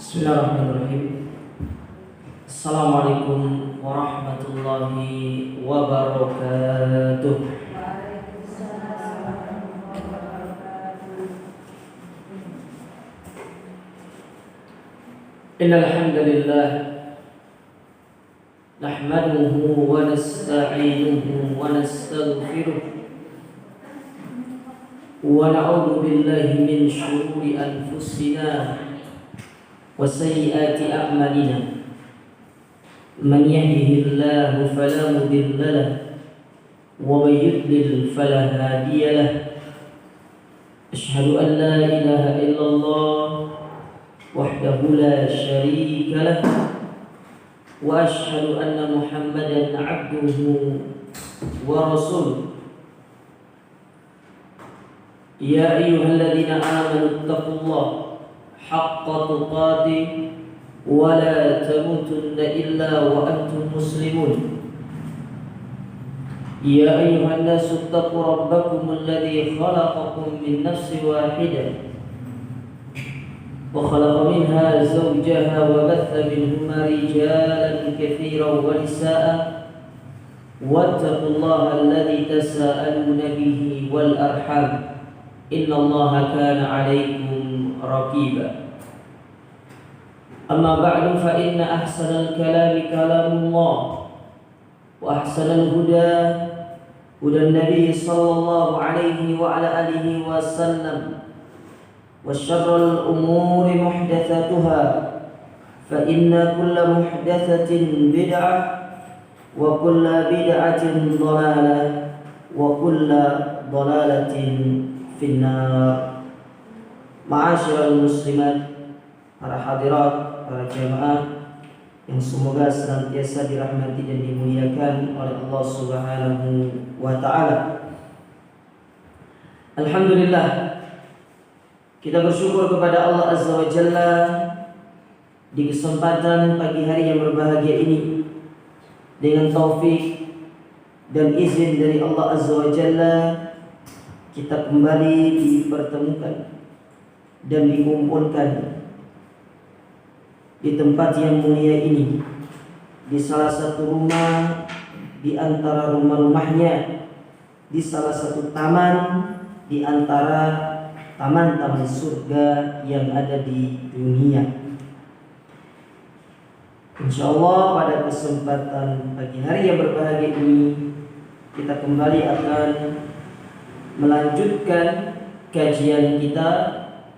Bismillahirrahmanirrahim. Assalamualaikum warahmatullahi wabarakatuh. Innal hamdalillah nahmaduhu wa nasta'inuhu wa nastaghfiruh wa na'udzu billahi min shururi anfusina wa sayyiati a'malina. Man yahdihillahu fala mudilla lahu wa man yudlil fala hadiya lahu. Asyhadu an la ilaha illallah wahdahu la syarika lahu wa asyhadu anna Muhammadan 'abduhu wa rasuluh. Ya ayyuhalladzina amanu taqullaha haqqa tuqatih wa la tamutunna illa wa antum muslimun. Ya ayyuhan nasu ittaqu rabbakum alladzi khalaqakum min nafsin wahidah wa khalaqa minha zawjaha wa batha minhuma rijalan katsiran wa nisaa'a wattaqullaha alladzi tasaaluna bihi wal arham innallaha kana 'alaykum raqiba. Amma ba'du fa inna ahsanal kalami kalamullah wa ahsanal huda hudan nabiy sallallahu alaihi wa ala alihi wa sallam wa syarrul umuri muhdatsatuha fa inna kulla muhdatsatin bid'ah wa kulla bid'atin dhalalah wa kulla dhalalatin finnar. Ma'asyiral muslimat, para hadirat, para jamaah yang semoga senantiasa dirahmati dan dimuliakan oleh Allah Subhanahu wa taala. Alhamdulillah, kita bersyukur kepada Allah Azza wa Jalla di kesempatan pagi hari yang berbahagia ini, dengan taufik dan izin dari Allah Azza wa Jalla kita kembali dipertemukan dan dikumpulkan di tempat yang mulia ini, di salah satu rumah di antara rumah-rumahnya, di salah satu taman di antara taman-taman surga yang ada di dunia. Insyaallah pada kesempatan pagi hari yang berbahagia ini kita kembali akan melanjutkan kajian kita,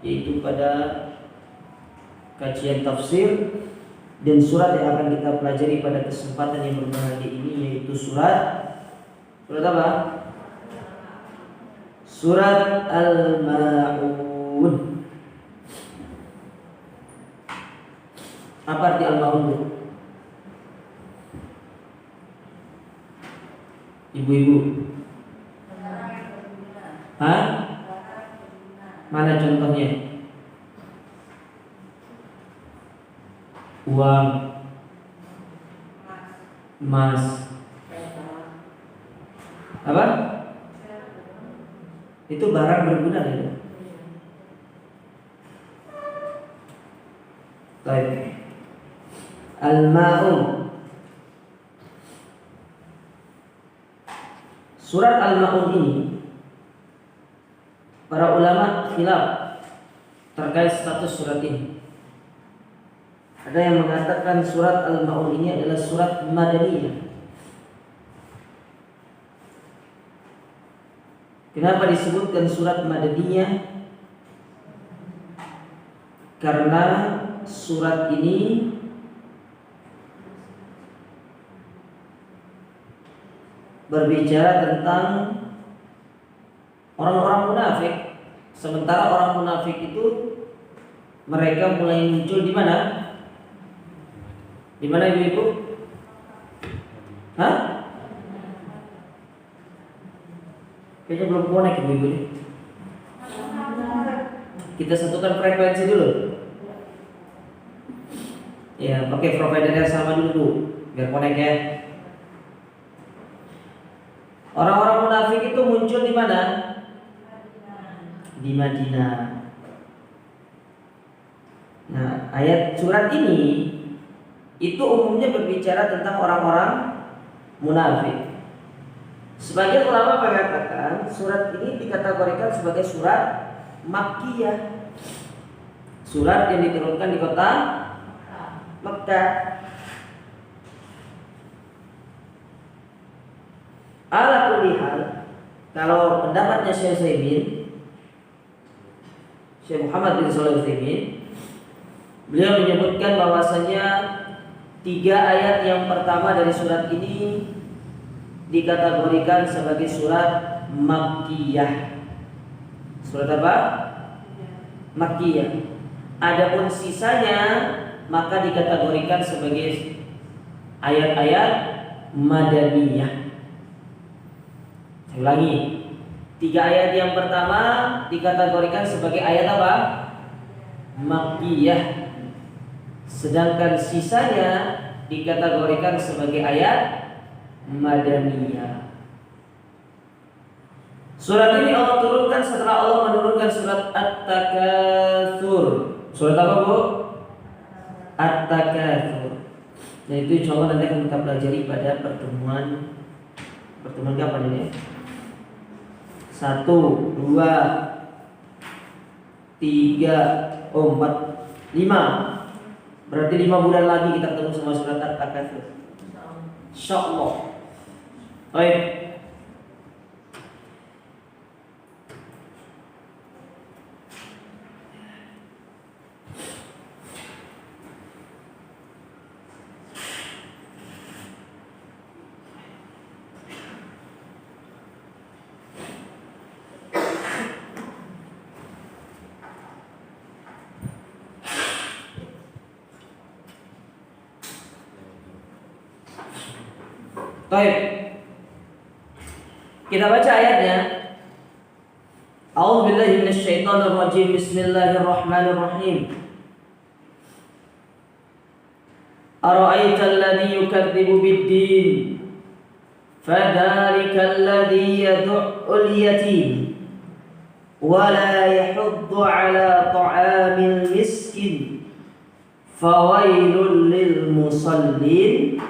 yaitu pada kajian tafsir dan surat yang akan kita pelajari pada kesempatan yang berbahagia ini, yaitu surat apa? Surat Al-Ma'un. Apa arti Al-Ma'un? Ibu-ibu, hah? Mana contohnya? Uang, emas, apa? Itu barang berguna ya? Baik. Al-Ma'un. Surat Al-Ma'un ini para ulama khilaf terkait status surat ini. Ada yang mengatakan surat Al-Ma'un ini adalah surat Madaniyah. Kenapa disebutkan surat Madaniyah? Karena surat ini berbicara tentang orang-orang munafik. Sementara orang munafik itu mereka mulai muncul di mana? Di mana ibu-ibu? Hah? Kayaknya belum connect ibu-ibu nih. Kita satukan frekuensi dulu. Ya, pakai provider yang sama dulu Bu, biar connect ya. Orang-orang munafik itu muncul di mana? Di Madinah. Nah, ayat surat ini itu umumnya berbicara tentang orang-orang munafik. Sebagian ulama mengatakan surat ini dikategorikan sebagai surat Makkiyah, surat yang diturunkan di kota Mekkah. Ala kulli hal, kalau pendapatnya Syekh Muhammad bin Shalih Al-Utsaimin, beliau menyebutkan bahwasanya 3 ayat yang pertama dari surat ini dikategorikan sebagai surat Makkiyah. Surat apa? Makkiyah. Adapun sisanya maka dikategorikan sebagai ayat-ayat Madaniyah. Saya ulangi, 3 ayat yang pertama dikategorikan sebagai ayat apa? Makkiyah. Sedangkan sisanya dikategorikan sebagai ayat Madaniyah. Surat ini Allah turunkan setelah Allah menurunkan surat At-Takatsur. Surat apa, Bu? At-Takatsur. Nah, itu insyaallah nanti akan kita pelajari pada pertemuan kapan ini? 1, 2, 3, 4, 5. Berarti 5 bulan lagi kita ketemu sama surat At-Takatsur. Insyaallah. Baik. Baik. Kita baca ayatnya. A'udzubillahi minasyaitonir rajim. Bismillahirrahmanirrahim. Ara'aital ladzi yukadzibu bid-din fadzalikal ladzi yad'ul yatim wa la yahuddu 'ala ta'amil miskin fawailul lil musallin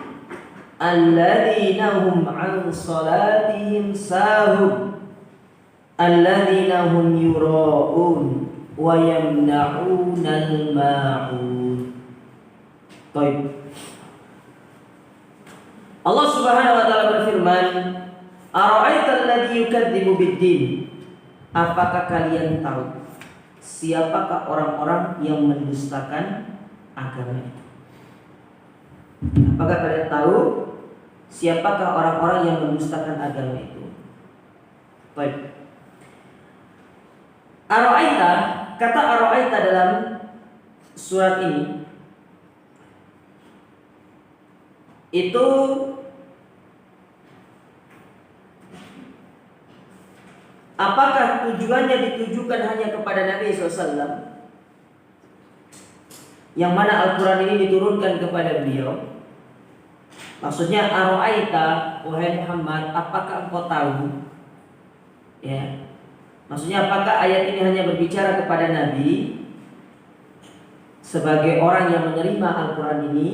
alladzina hum 'an salatihim sahun alladzina hum yura'un wa yamna'unal ma'un. Baik. Allah Subhanahu wa taala berfirman, "Ara'aital ladzi yukadzibu bid-din?" Apakah kalian tahu siapakah orang-orang yang mendustakan agama itu? Apakah kalian tahu siapakah orang-orang yang mendustakan agama itu? Baik. Ara'aita, kata ara'aita dalam surat ini itu apakah tujuannya ditujukan hanya kepada Nabi SAW, yang mana Al-Quran ini diturunkan kepada beliau? Maksudnya ara'aita, wahai Muhammad, apakah engkau tahu? Ya. Maksudnya apakah ayat ini hanya berbicara kepada Nabi sebagai orang yang menerima Al-Quran ini,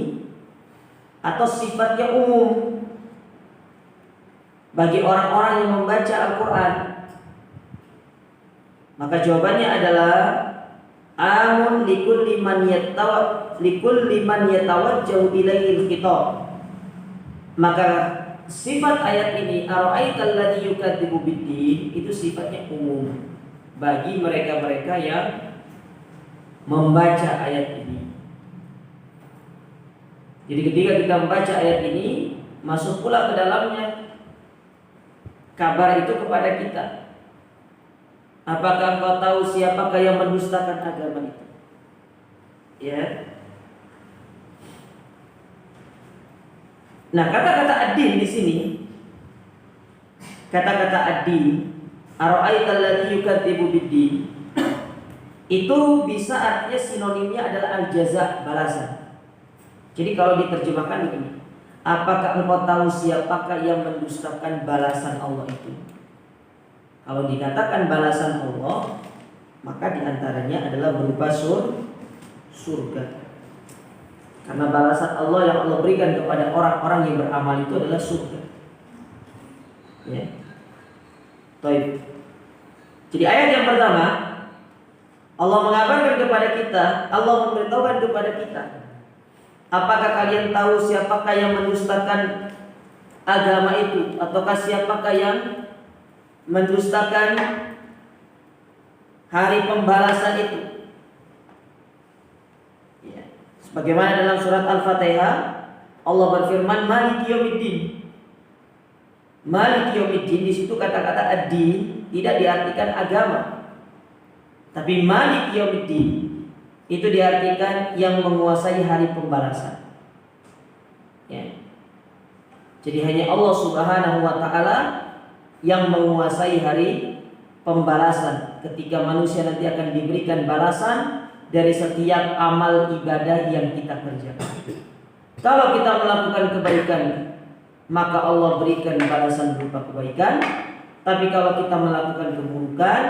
atau sifatnya umum bagi orang-orang yang membaca Al-Quran? Maka jawabannya adalah amun likulli man yatawajjahu ilaihil khitab. Maka sifat ayat ini ara'aital ladzi yukadzibu bid-din itu sifatnya umum bagi mereka-mereka yang membaca ayat ini. Jadi ketika kita membaca ayat ini, masuk pula ke dalamnya kabar itu kepada kita. Apakah engkau tahu siapakah yang mendustakan agama itu? Ya. Nah, kata-kata ad-din di sini, kata-kata ad-din, ara'aital ladzi yukadzibu bid-din, itu bisa artinya sinonimnya adalah al-jaza, balasan. Jadi kalau diterjemahkan begini, apakah engkau tahu siapakah yang mendustakan balasan Allah itu? Kalau dikatakan balasan Allah, maka diantaranya adalah berupa surga. Karena balasan Allah yang Allah berikan kepada orang-orang yang beramal itu adalah surga. Ya. Baik. Jadi ayat yang pertama, Allah mengabarkan kepada kita, Allah memberitahukan kepada kita, apakah kalian tahu siapakah yang mendustakan agama itu, ataukah siapakah yang mendustakan hari pembalasan itu? Ya. Sebagaimana dalam surat Al-Fatihah, Allah berfirman, Maliki Yaumiddin. Maliki Yaumiddin, di situ kata-kata ad-din tidak diartikan agama. Tapi Maliki Yaumiddin itu diartikan yang menguasai hari pembalasan. Ya. Jadi hanya Allah Subhanahu wa taala yang menguasai hari pembalasan, ketika manusia nanti akan diberikan balasan dari setiap amal ibadah yang kita kerjakan. Kalau kita melakukan kebaikan, maka Allah berikan balasan berupa kebaikan. Tapi kalau kita melakukan keburukan,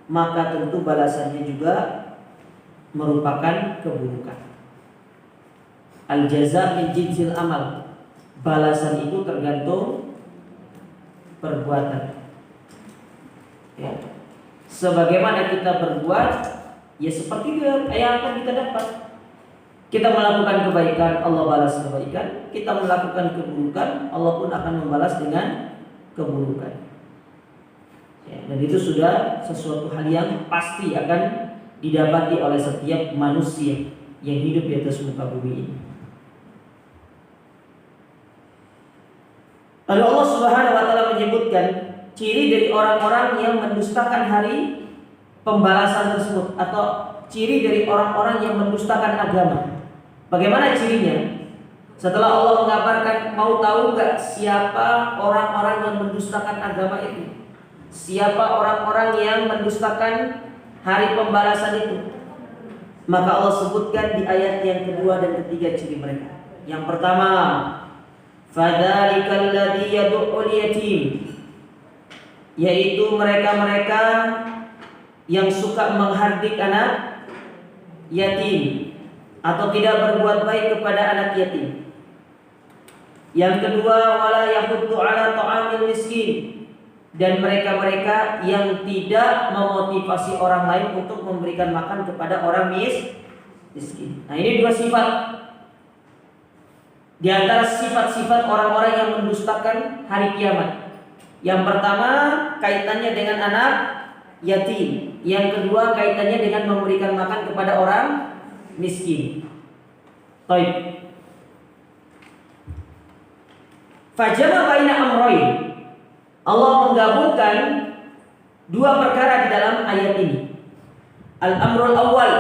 maka tentu balasannya juga merupakan keburukan. Al-jaza min jinsil amal. Balasan itu tergantung perbuatan. Ya. Sebagaimana kita berbuat, ya seperti yang akan kita dapat. Kita melakukan kebaikan, Allah balas kebaikan. Kita melakukan keburukan, Allah pun akan membalas dengan keburukan. Ya, dan itu sudah sesuatu hal yang pasti akan didapati oleh setiap manusia yang hidup di atas muka bumi ini. Lalu Allah Subhanahu wa taala menyebutkan ciri dari orang-orang yang mendustakan hari pembalasan tersebut, atau ciri dari orang-orang yang mendustakan agama. Bagaimana cirinya? Setelah Allah mengabarkan, mau tahu nggak siapa orang-orang yang mendustakan agama itu? Siapa orang-orang yang mendustakan hari pembalasan itu? Maka Allah sebutkan di ayat yang kedua dan ketiga ciri mereka. Yang pertama, fadzalikal ladzi yad'ul yatim, yaitu mereka-mereka yang suka menghardik anak yatim atau tidak berbuat baik kepada anak yatim. Yang kedua, wala yahuddu ala ta'amil miskin, dan mereka-mereka yang tidak memotivasi orang lain untuk memberikan makan kepada orang miskin. Nah, ini dua sifat di antara sifat-sifat orang-orang yang mendustakan hari kiamat. Yang pertama kaitannya dengan anak yatim. Yang kedua kaitannya dengan memberikan makan kepada orang miskin. Baik. Fajama baina amrayn. Allah menggabungkan dua perkara di dalam ayat ini. Al-amrul awal,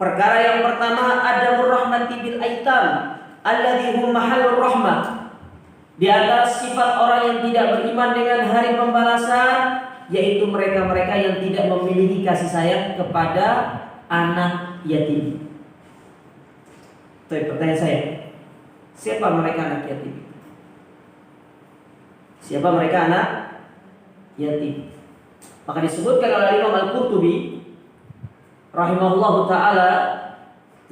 perkara yang pertama, adamur rahmati bil aitam alladzi hum mahallur rahmah. Di antara sifat orang yang tidak beriman dengan hari pembalasan, yaitu mereka-mereka yang tidak memiliki kasih sayang kepada anak yatim. Pertanyaan saya, siapa mereka anak yatim? Siapa mereka anak yatim? Maka disebutkan oleh Imam Al-Qurtubi rahimahullahu ta'ala,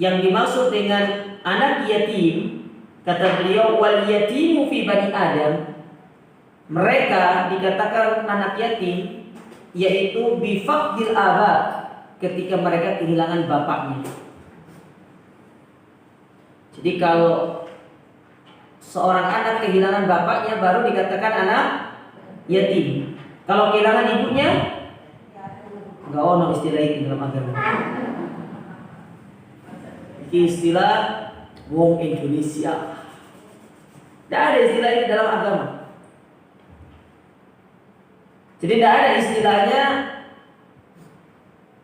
yang dimaksud dengan anak yatim, kata beliau, wal yatimu fi bani Adam, mereka dikatakan anak yatim yaitu bifaqdil aba, ketika mereka kehilangan bapaknya. Jadi kalau seorang anak kehilangan bapaknya baru dikatakan anak yatim. Kalau kehilangan ibunya, enggak ono istilah itu dalam agama. Istilah wong Indonesia. Tidak ada istilah ini dalam agama. Jadi tidak ada istilahnya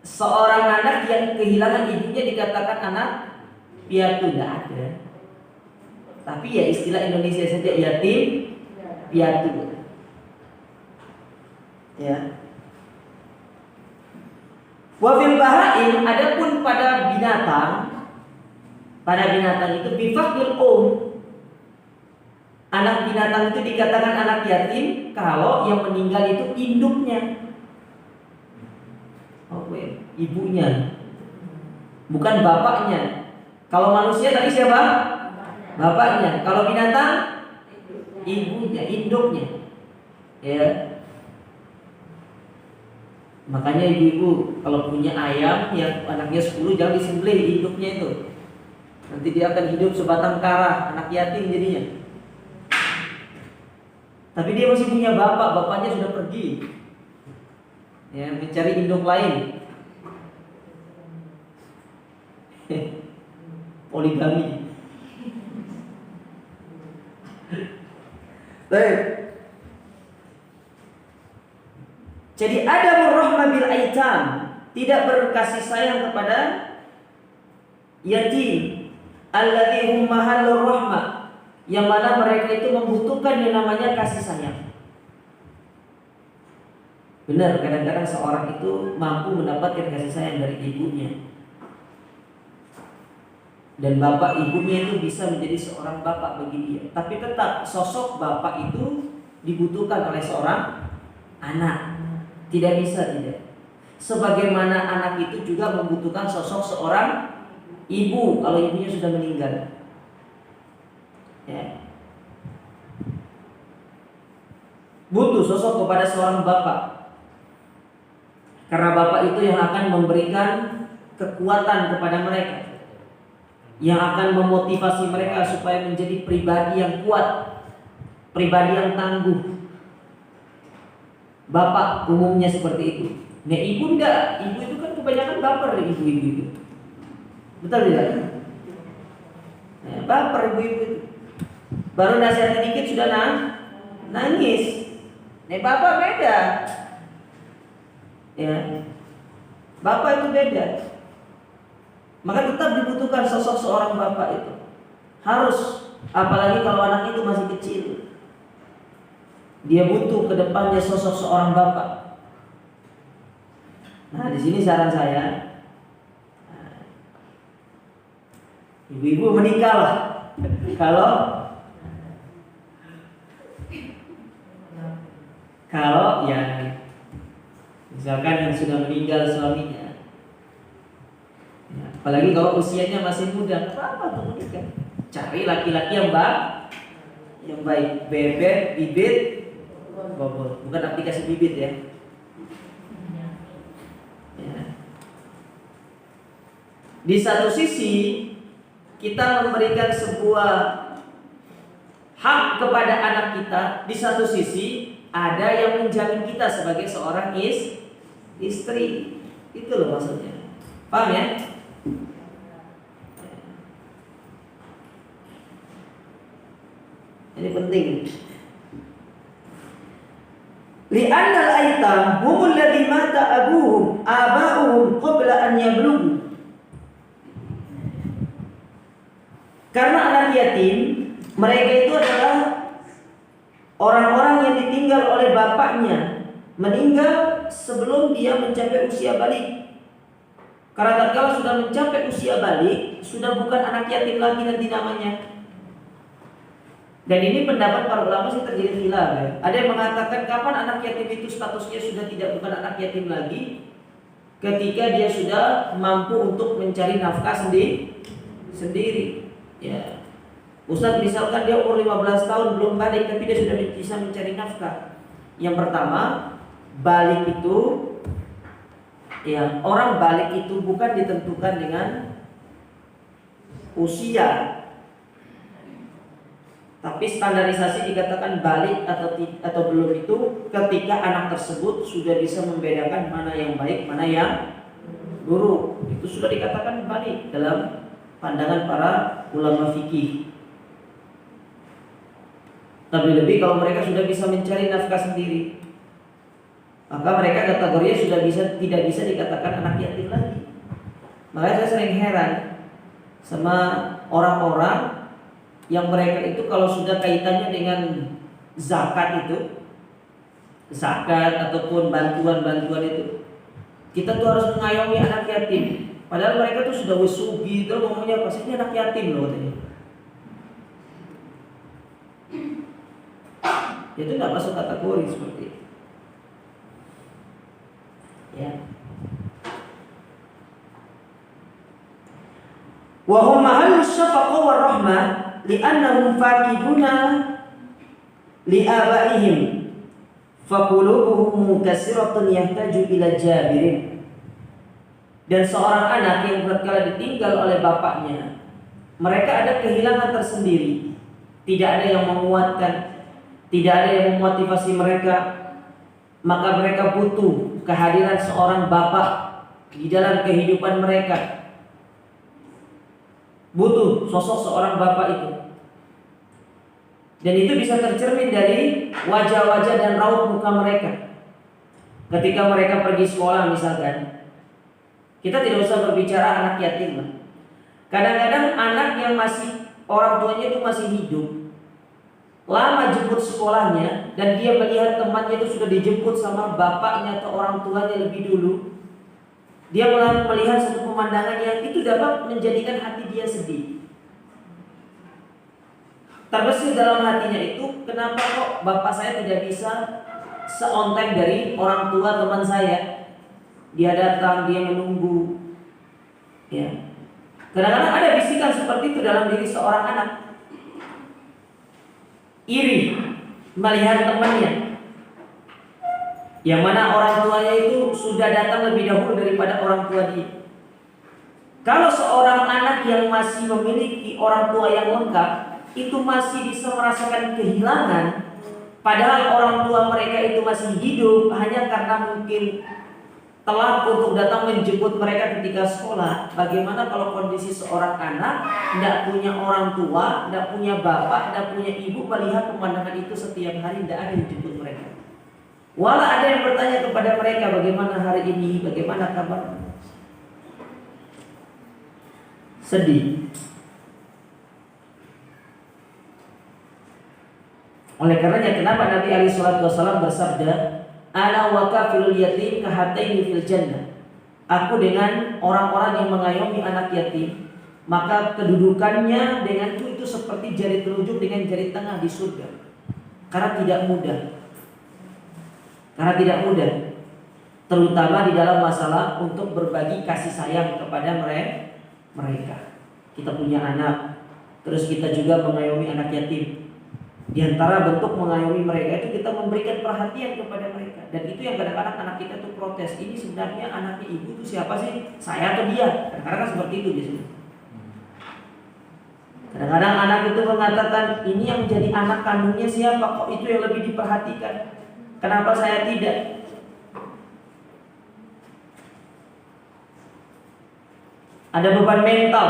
seorang anak yang kehilangan ibunya dikatakan anak piatu, tidak ada. Tapi ya istilah Indonesia saja, yatim piatu. Ya. Wa fil bahaim, adapun pada binatang itu bifaqdul anak binatang itu dikatakan anak yatim kalau yang meninggal itu induknya, ibunya. bukan bapaknya. Kalau manusia tadi siapa? Bapaknya. Kalau binatang, ibunya, induknya. Ya. Makanya ibu-ibu kalau punya ayam yang anaknya 10 jangan disembelih induknya itu. Nanti dia akan hidup sebatang kara, anak yatim jadinya. Tapi dia masih punya bapak, bapaknya sudah pergi. Ya, mencari induk lain. Poligami. Baik. Jadi ada rahmah bil aitam, tidak berkasih sayang kepada yatim. Alladzi hum mahallur rahmah, yang mana mereka itu membutuhkan yang namanya kasih sayang. Benar, kadang-kadang seorang itu mampu mendapatkan kasih sayang dari ibunya. Dan bapak ibunya itu bisa menjadi seorang bapak bagi dia. Tapi tetap sosok bapak itu dibutuhkan oleh seorang anak. Tidak bisa tidak. Sebagaimana anak itu juga membutuhkan sosok seorang ibu kalau ibunya sudah meninggal. Ya. Butuh sosok kepada seorang bapak. Karena bapak itu yang akan memberikan kekuatan kepada mereka, yang akan memotivasi mereka supaya menjadi pribadi yang kuat, pribadi yang tangguh. Bapak umumnya seperti itu. Nah ibu enggak, ibu itu kan kebanyakan baper ibu-ibu itu. Betul tidak? Nah, baper ibu-ibu itu. Baru nasihat sedikit sudah nangis. Nah bapak beda. Ya, bapak itu beda. Maka tetap dibutuhkan sosok seorang bapak itu. Harus, apalagi kalau anak itu masih kecil. Dia butuh ke depannya sosok seorang bapak. Nah, di sini saran saya, ibu-ibu menikahlah. Kalau ya misalkan yang sudah meninggal suaminya, ya, apalagi kalau usianya masih muda, apa untuk menikah? Cari laki-laki yang baik, bebek, bibit, bobot. Bukan aplikasi bibit ya. Di satu sisi kita memberikan sebuah hak kepada anak kita, di satu sisi ada yang menjamin kita sebagai seorang istri. Itu loh maksudnya. Paham ya? Ini penting. Li'anna al-aitam humul ladzi mata abuhum aba'uhum qabla an yablughu. Karena anak yatim, mereka itu adalah orang-orang yang ditinggal oleh bapaknya, meninggal sebelum dia mencapai usia balik. Karena tatkala sudah mencapai usia balik, sudah bukan anak yatim lagi nanti namanya. Dan ini pendapat para ulama sih terjadi khilaf ya. Ada yang mengatakan kapan anak yatim itu statusnya sudah tidak bukan anak yatim lagi, ketika dia sudah mampu untuk mencari nafkah sendiri. Ya. Ustaz misalkan dia umur 15 tahun belum balik tapi dia sudah bisa mencari nafkah. Yang pertama, balik itu ya, orang balik itu bukan ditentukan dengan usia. Tapi standarisasi dikatakan balik atau belum itu ketika anak tersebut sudah bisa membedakan mana yang baik, mana yang buruk. Itu sudah dikatakan balik dalam pandangan para ulama fikih. Lebih-lebih kalau mereka sudah bisa mencari nafkah sendiri, maka mereka kategorinya sudah tidak bisa dikatakan anak yatim lagi. Makanya saya sering heran sama orang-orang yang mereka itu kalau sudah kaitannya dengan zakat ataupun bantuan itu, kita tuh harus mengayomi anak yatim. Padahal mereka tuh sudah wesugi, terus ngomongnya apa sih, ini anak yatim loh katanya. Itu nggak masuk kategori seperti itu. Ya. Wa hum mahallu syafaqah war rahmah li'annahum faqiduna li'abaihim faqulubuhum munkasiratun yahtaju ila jabirin. Dan seorang anak yang tatkala ditinggal oleh bapaknya, mereka ada kehilangan tersendiri. Tidak ada yang menguatkan, tidak ada yang memotivasi mereka. Maka mereka butuh kehadiran seorang bapak di dalam kehidupan mereka. Butuh sosok seorang bapak itu. Dan itu bisa tercermin dari wajah-wajah dan raut muka mereka. Ketika mereka pergi sekolah misalkan, kita tidak usah berbicara anak yatim. Kadang-kadang anak yang masih orang tuanya itu masih hidup, lama jemput sekolahnya, dan dia melihat temannya itu sudah dijemput sama bapaknya atau orang tuanya lebih dulu, dia melihat satu pemandangan yang itu dapat menjadikan hati dia sedih. Terbesit dalam hatinya itu, kenapa kok bapak saya tidak bisa se-on time dari orang tua teman saya? Dia datang, dia menunggu. Ya. Kadang-kadang ada bisikan seperti itu dalam diri seorang anak. Iri melihat temannya, yang mana orang tuanya itu sudah datang lebih dahulu daripada orang tua dia. Kalau seorang anak yang masih memiliki orang tua yang lengkap, itu masih bisa merasakan kehilangan, padahal orang tua mereka itu masih hidup, hanya karena mungkin telat untuk datang menjemput mereka ketika sekolah. Bagaimana kalau kondisi seorang anak tidak punya orang tua, tidak punya bapak, tidak punya ibu, melihat pemandangan itu setiap hari, tidak ada yang menjemput mereka. Walau ada yang bertanya kepada mereka, bagaimana hari ini, bagaimana kabar? Sedih. Oleh karenanya kenapa Nabi alaihi salatu wasallam bersabda, ana wa kafilul yatim kahataini fil jannah. Aku dengan orang-orang yang mengayomi anak yatim, maka kedudukannya denganku itu seperti jari telunjuk dengan jari tengah di surga. Karena tidak mudah. Karena tidak mudah, terutama di dalam masalah untuk berbagi kasih sayang kepada mereka. Kita punya anak, terus kita juga mengayomi anak yatim. Di antara bentuk mengayomi mereka itu kita memberikan perhatian kepada mereka. Dan itu yang kadang-kadang anak kita tuh protes. Ini sebenarnya anaknya ibu itu siapa sih? Saya atau dia? Kadang-kadang kan seperti itu biasanya. Kadang-kadang anak itu mengatakan, ini yang menjadi anak kandungnya siapa? Kok itu yang lebih diperhatikan? Kenapa saya tidak? Ada beban mental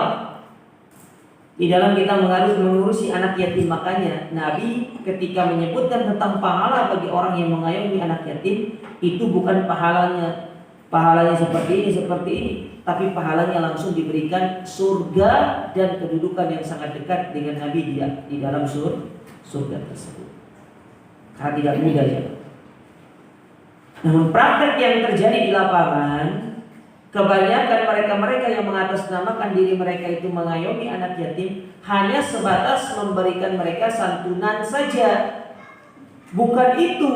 di dalam kita mengurusi anak yatim. Makanya Nabi ketika menyebutkan tentang pahala bagi orang yang mengayomi anak yatim, itu bukan pahalanya seperti ini, tapi pahalanya langsung diberikan surga dan kedudukan yang sangat dekat dengan Nabi di dalam surga tersebut. Karena tidak mudah ya. Namun praktek yang terjadi di lapangan, kebanyakan mereka yang mengatasnamakan diri mereka itu mengayomi anak yatim hanya sebatas memberikan mereka santunan saja. Bukan itu.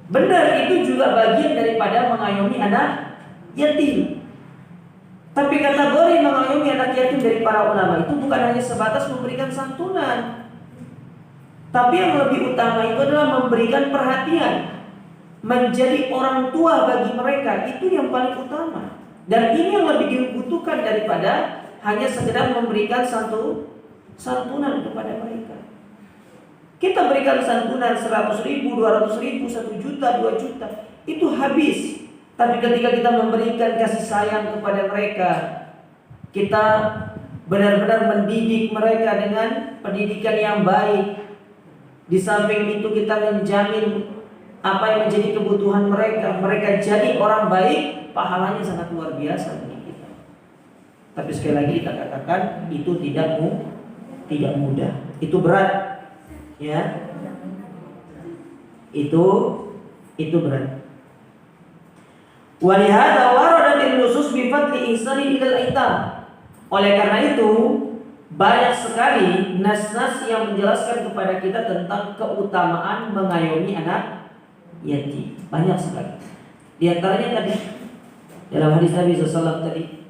Benar, itu juga bagian daripada mengayomi anak yatim. Tapi kategori mengayomi anak yatim dari para ulama itu bukan hanya sebatas memberikan santunan, tapi yang lebih utama itu adalah memberikan perhatian. Menjadi orang tua bagi mereka itu yang paling utama. Dan ini yang lebih dibutuhkan daripada hanya sekedar memberikan santunan kepada mereka. Kita berikan santunan 100.000, 200.000, 1 juta, 2 juta, itu habis. Tapi ketika kita memberikan kasih sayang kepada mereka, kita benar-benar mendidik mereka dengan pendidikan yang baik. Di samping itu kita menjamin apa yang menjadi kebutuhan mereka jadi orang baik, pahalanya sangat luar biasa bagi kita. Tapi sekali lagi kita katakan itu tidak mudah, itu berat, ya, itu berat. Walihada waradatil nusus bi fadli ihsani ilal aitam. Oleh karena itu banyak sekali nas-nas yang menjelaskan kepada kita tentang keutamaan mengayomi anak yatim, banyak sekali. Di antaranya tadi dalam hadis Nabi SAW tadi,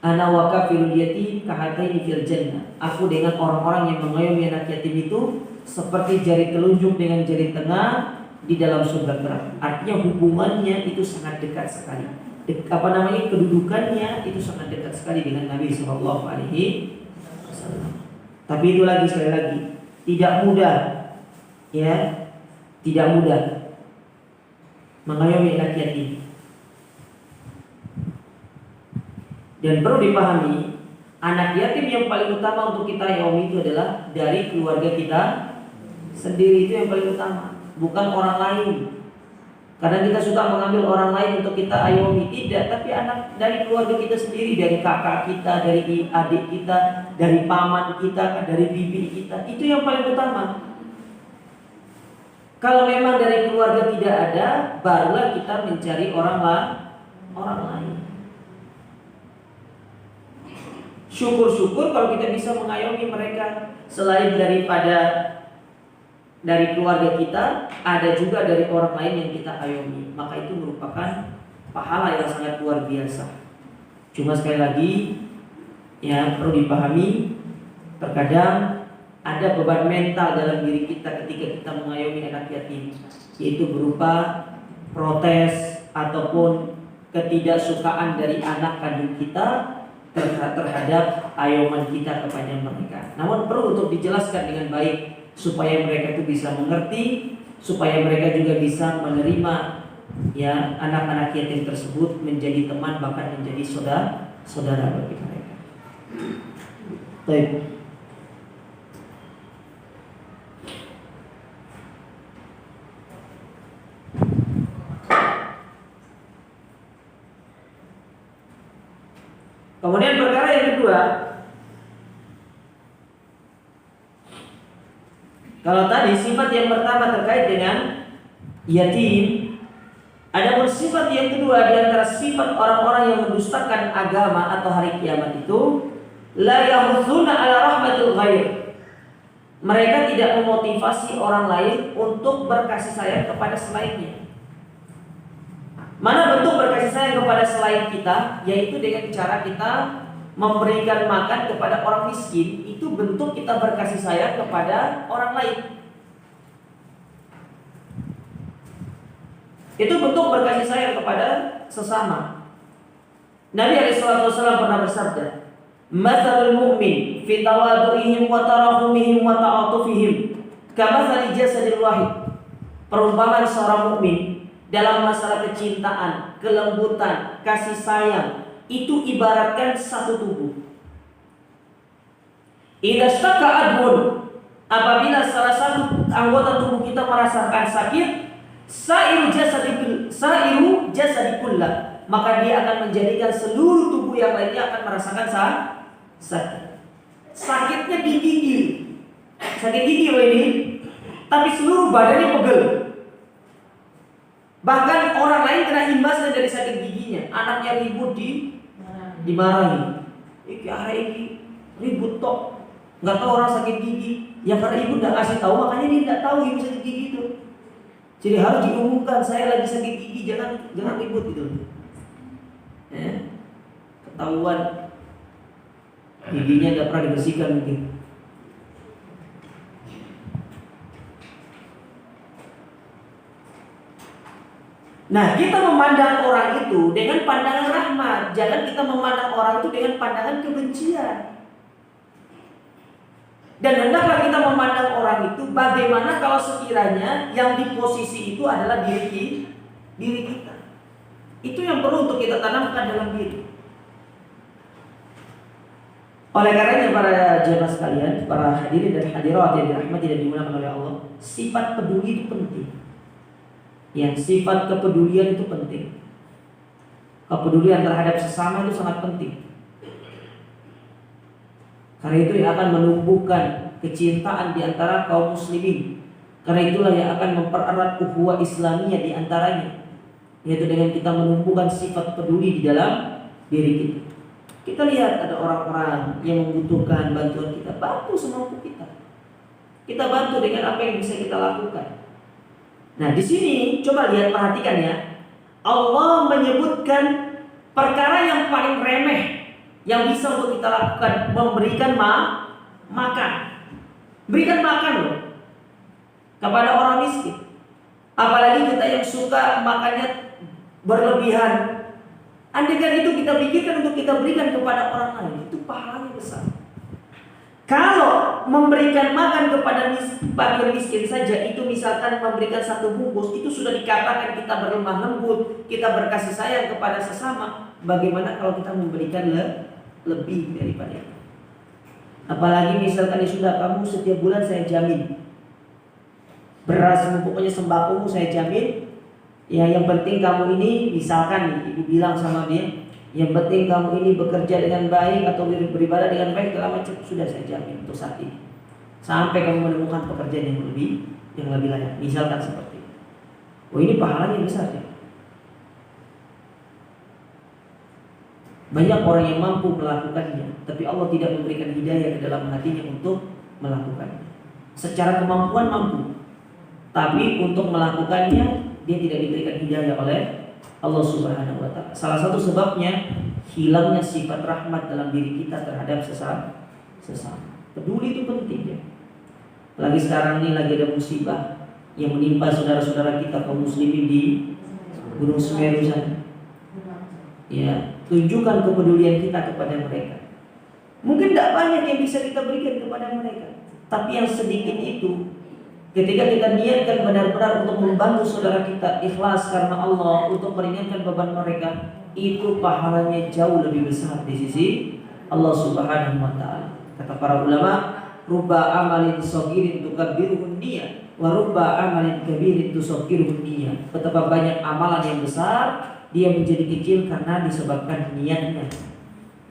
Ana wa kafilul yatim kahataini fil jannah. Aku dengan orang-orang yang mengayomi anak yatim itu seperti jari telunjuk dengan jari tengah di dalam surga neraka. Artinya hubungannya itu sangat dekat sekali. Kedudukannya itu sangat dekat sekali dengan Nabi Sallallahu Alaihi Wasallam. Tapi itu lagi sekali lagi tidak mudah, ya, tidak mudah mengayomi anak yatim. Dan perlu dipahami, anak yatim yang paling utama untuk kita ayomi itu adalah dari keluarga kita sendiri. Itu yang paling utama, bukan orang lain. Karena kita suka mengambil orang lain untuk kita ayomi. Tidak, tapi anak dari keluarga kita sendiri, dari kakak kita, dari adik kita, dari paman kita, dari bibi kita. Itu yang paling utama. Kalau memang dari keluarga tidak ada, barulah kita mencari orang lain. Syukur-syukur kalau kita bisa mengayomi mereka. Selain daripada dari keluarga kita, ada juga dari orang lain yang kita ayomi. Maka itu merupakan pahala yang sangat luar biasa. Cuma sekali lagi, ya perlu dipahami, terkadang ada beban mental dalam diri kita ketika kita mengayomi anak yatim, yaitu berupa protes ataupun ketidaksukaan dari anak kandung kita terhadap ayoman kita kepada mereka. Namun perlu untuk dijelaskan dengan baik supaya mereka itu bisa mengerti, supaya mereka juga bisa menerima, ya, anak-anak yatim tersebut menjadi teman, bahkan menjadi saudara bagi mereka. Baik. Kemudian perkara yang kedua, kalau tadi sifat yang pertama terkait dengan yatim, ada pun sifat yang kedua di antara sifat orang-orang yang mendustakan agama atau hari kiamat itu, la yahudzuna ala rahmatil ghair. Mereka tidak memotivasi orang lain untuk berkasih sayang kepada selainnya. Mana bentuk berkasih sayang kepada selain kita? Yaitu dengan cara kita memberikan makan kepada orang miskin. Itu bentuk kita berkasih sayang kepada orang lain. Itu bentuk berkasih sayang kepada sesama. Nabi SAW pernah bersabda, "Matsalul mu'min fi tawadhu'ihim wa tarahumihim wa ta'atufihim kamatsali jasadil wahid." Perumpamaan seorang mukmin dalam masalah kecintaan, kelembutan, kasih sayang, itu ibaratkan satu tubuh. Idza shtaka admun, apabila salah satu anggota tubuh kita merasakan sakit, sa'iru jasadi kullah, maka dia akan menjadikan seluruh tubuh yang lainnya akan merasakan sakit. Sakitnya di gigi, sakit gigi ini, tapi seluruh badannya pegel. Bahkan orang lain kena imbasnya dari sakit giginya. Anaknya ribut dimarahi. Iki hari ini ribut tok, nggak tahu orang sakit gigi. Ya karena ibu nggak kasih tahu, makanya dia nggak tahu ibu sakit gigi itu. Jadi harus diumumkan, saya lagi sakit gigi, jangan ribut gitu. Ketahuan giginya nggak pernah dibersihkan mungkin. Nah, kita memandang orang itu dengan pandangan rahmat. Jangan kita memandang orang itu dengan pandangan kebencian. Dan hendaklah kita memandang orang itu bagaimana kalau sekiranya yang di posisi itu adalah diri kita. Itu yang perlu untuk kita tanamkan dalam diri. Oleh karenanya para jemaah sekalian, para hadirin dan hadirat yang dirahmati dan dimuliakan oleh Allah, sifat peduli itu penting. Yang sifat kepedulian itu penting. Kepedulian terhadap sesama itu sangat penting. Karena itu yang akan menumbuhkan kecintaan di antara kaum muslimin. Karena itulah yang akan mempererat ukhuwah Islamiyah di antaranya, yaitu dengan kita menumbuhkan sifat peduli di dalam diri kita. Kita lihat ada orang-orang yang membutuhkan bantuan kita, bantu semampu kita. Kita bantu dengan apa yang bisa kita lakukan. Nah, di sini coba lihat, perhatikan ya. Allah menyebutkan perkara yang paling remeh yang bisa untuk kita lakukan, memberikan makan. Berikan makan loh kepada orang miskin. Apalagi kita yang suka makannya berlebihan. Andaikan itu kita pikirkan untuk kita berikan kepada orang lain, itu pahalanya besar. Kalau memberikan makan kepada fakir miskin saja, itu misalkan memberikan satu bungkus, itu sudah dikatakan kita berlemah lembut, kita berkasih sayang kepada sesama. Bagaimana kalau kita memberikan lebih daripada itu? Apalagi misalkan ya sudah, kamu setiap bulan saya jamin beras, pokoknya sembakomu saya jamin. Ya, yang penting kamu ini, misalkan nih, ibu bilang sama dia, yang penting kamu ini bekerja dengan baik atau beribadah dengan baik, segala macam, sudah saya jamin untuk saat ini. Sampai kamu menemukan pekerjaan yang lebih layak. Misalkan seperti itu. Oh, ini pahalanya besar ya. Banyak orang yang mampu melakukannya, tapi Allah tidak memberikan hidayah ke dalam hatinya untuk melakukannya. Secara kemampuan mampu, tapi untuk melakukannya dia tidak diberikan hidayah oleh Allah Subhanahu wa Ta'ala. Salah satu sebabnya hilangnya sifat rahmat dalam diri kita terhadap sesama. Peduli itu penting ya. Lagi sekarang ini lagi ada musibah yang menimpa saudara-saudara kita kaum muslimin di Gunung Semeru sana. Ya, tunjukkan kepedulian kita kepada mereka. Mungkin tidak banyak yang bisa kita berikan kepada mereka, tapi yang sedikit itu, ketika kita niatkan benar-benar untuk membantu saudara kita ikhlas karena Allah, untuk meringankan beban mereka, itu pahalanya jauh lebih besar di sisi Allah Subhanahu wa Ta'ala. Kata para ulama, rubba amalin sagirin tukabbiruhun niyah, wa rubba amalin kabirin tusaggiruhun niyah. Betapa banyak amalan yang besar dia menjadi kecil karena disebabkan niatnya.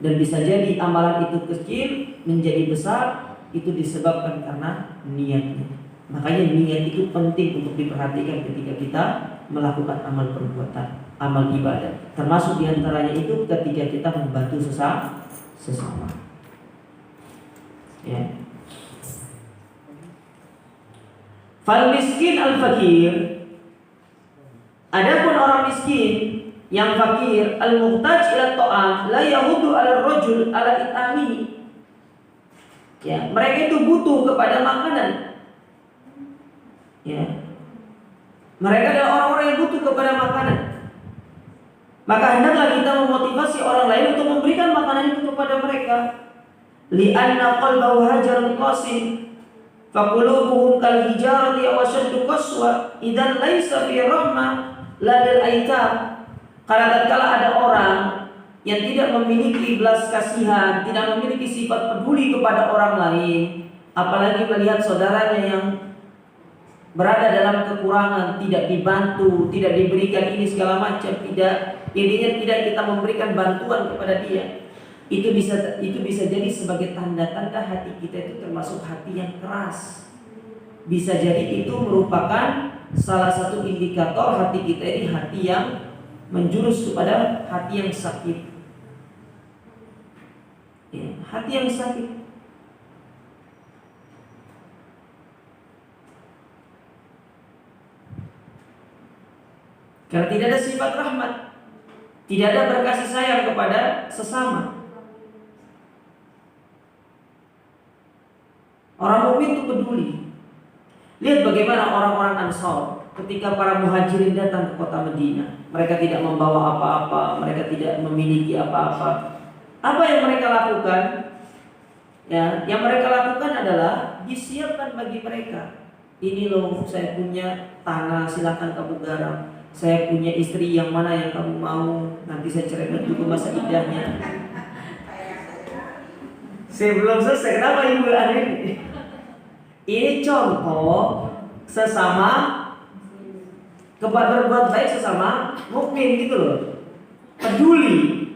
Dan bisa jadi amalan itu kecil menjadi besar, itu disebabkan karena niatnya. Makanya niat itu penting untuk diperhatikan ketika kita melakukan amal perbuatan, amal ibadah. Termasuk diantaranya itu ketika kita membantu sesama. Ya. Fal miskin al fakir. Adapun orang miskin yang fakir, al muhtaj ila ta'am, la yahudu ala rajul ala it'amihi. Ya, mereka itu butuh kepada makanan. Ya. Mereka adalah orang-orang yang butuh kepada makanan. Maka hendaklah kita memotivasi orang lain untuk memberikan makanan itu kepada mereka. Li'anna qalbahu hajarun qasim, faqulubuhum kal hijarati aw ashaddu qaswa, idzan laisa fi rahmah la lil aitam. Karena tatkala ada orang yang tidak memiliki belas kasihan, tidak memiliki sifat peduli kepada orang lain, apalagi melihat saudaranya yang berada dalam kekurangan, tidak dibantu, tidak diberikan ini segala macam, intinya tidak kita memberikan bantuan kepada dia, itu bisa jadi sebagai tanda-tanda hati kita itu termasuk hati yang keras. Bisa jadi itu merupakan salah satu indikator hati kita ini hati yang menjurus kepada hati yang sakit. Ya, hati yang sakit. Karena tidak ada sifat rahmat, tidak ada berkasih sayang kepada sesama. Orang mukmin itu peduli. Lihat bagaimana orang-orang Ansar ketika para muhajirin datang ke kota Madinah. Mereka tidak membawa apa-apa, mereka tidak memiliki apa-apa. Apa yang mereka lakukan? Ya, yang mereka lakukan adalah disiapkan bagi mereka. Ini loh, saya punya tanah, silakan kamu garap. Saya punya istri, yang mana yang kamu mau? Nanti saya ceraikan dulu masa idahnya. Saya belum selesai. Kenapa ibu akhir? Ini contoh sesama berbuat baik sesama mukmin gitu loh. Peduli.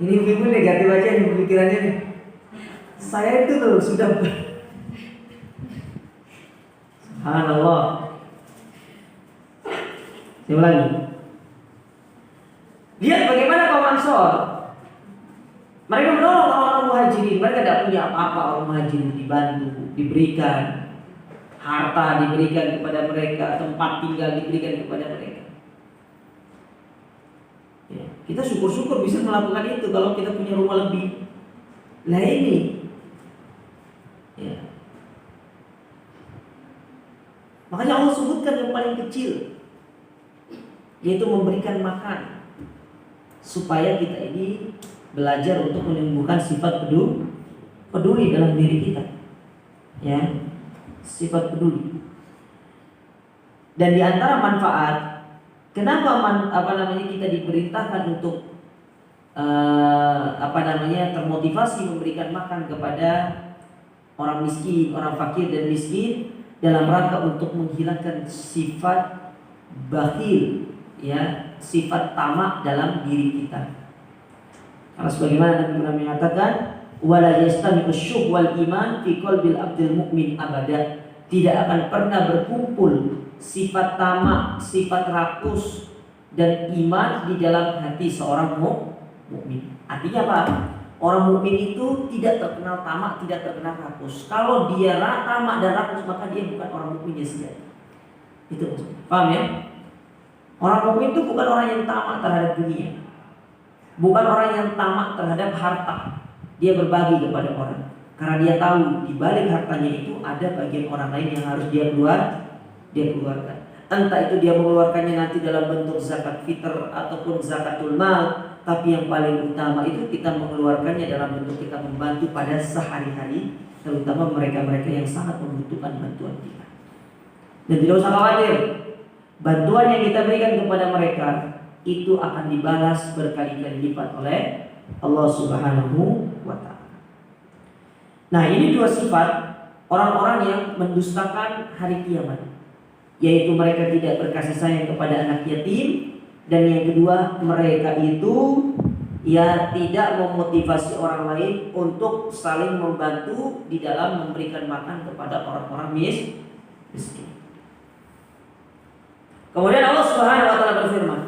Ini ibu negatif aja nih pemikirannya nih. Saya itu loh sudah Subhanallah. Saya ulangi. Lihat bagaimana kaum Ansor. Mereka menolong orang muhajirin. Mereka tidak punya apa-apa. Orang muhajirin dibantu, diberikan harta, diberikan kepada mereka, tempat tinggal diberikan kepada mereka. Ya. Kita syukur-syukur bisa melakukan itu kalau kita punya rumah lebih. Nah ini, ya. Makanya Allah sebutkan yang paling kecil, yaitu memberikan makan, supaya kita ini belajar untuk menumbuhkan sifat peduli dalam diri kita, ya, sifat peduli. Dan di antara manfaat, kenapa kita diperintahkan untuk termotivasi memberikan makan kepada orang miskin, orang fakir dan miskin, dalam rangka untuk menghilangkan sifat bakhil, ya, sifat tamak dalam diri kita. Karena sebagaimana Nabi pernah mengatakan, wala yastami'u syuh wal iman fi qalbil abdil mu'min abada. Tidak akan pernah berkumpul sifat tamak, sifat rakus dan iman di dalam hati seorang mukmin. Artinya apa? Orang mukmin itu tidak terkenal tamak, tidak terkenal rakus. Kalau dia tamak dan rakus, maka dia bukan orang mukmin yang sejati. Itu maksudnya. Paham ya? Orang mukmin itu bukan orang yang tamak terhadap dunia, bukan orang yang tamak terhadap harta. Dia berbagi kepada orang karena dia tahu di balik hartanya itu ada bagian orang lain yang harus dia keluarkan. Entah itu dia mengeluarkannya nanti dalam bentuk zakat fitr ataupun zakatul mal, tapi yang paling utama itu kita mengeluarkannya dalam bentuk kita membantu pada sehari-hari, terutama mereka-mereka yang sangat membutuhkan bantuan kita. Dan tidak usah khawatir, bantuan yang kita berikan kepada mereka itu akan dibalas berkali-kali lipat oleh Allah Subhanahu wa ta'ala. Nah, ini dua sifat orang-orang yang mendustakan hari kiamat, yaitu mereka tidak berkasih sayang kepada anak yatim, dan yang kedua mereka itu ya tidak memotivasi orang lain untuk saling membantu di dalam memberikan makan kepada orang-orang miskin. Kemudian Allah Subhanahu wa ta'ala berfirman,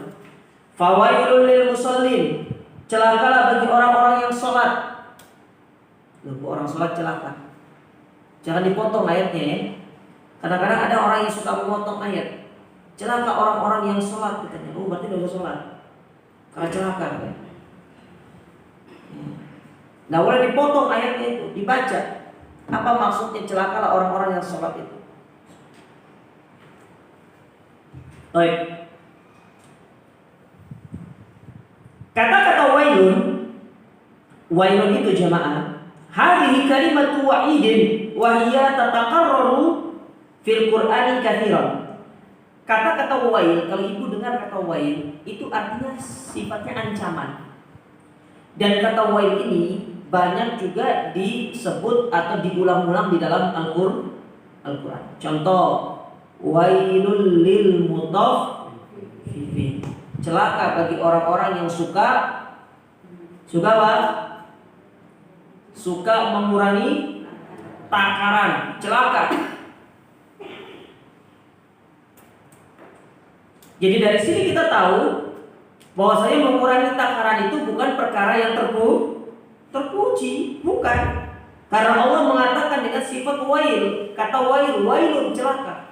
fawailul lil musallin, celakalah bagi orang-orang yang sholat. Loh, orang sholat celaka. Jangan dipotong ayatnya ya. Kadang-kadang ada orang yang suka memotong ayat. Celaka orang-orang yang sholat, katanya. Oh, berarti tidak usah sholat karena celaka kan? Nah, boleh dipotong ayatnya itu, dibaca. Apa maksudnya celakalah orang-orang yang sholat itu? Baik. Kata-kata wailun itu jamaah, hadhihi kalimatu wa'idin wa hiya tataqarraru fil Qur'ani katsiran. Kata-kata wail, kalau ibu dengar kata wail, itu artinya sifatnya ancaman. Dan kata wail ini banyak juga disebut atau diulang-ulang di dalam Al-Quran. Contoh, wailul lil mutaffifin, celaka bagi orang-orang yang suka apa? Suka mengurangi takaran, celaka. Jadi dari sini kita tahu bahwasanya mengurangi takaran itu bukan perkara yang terpuji, bukan. Karena Allah mengatakan dengan sifat wail, kata wailun celaka.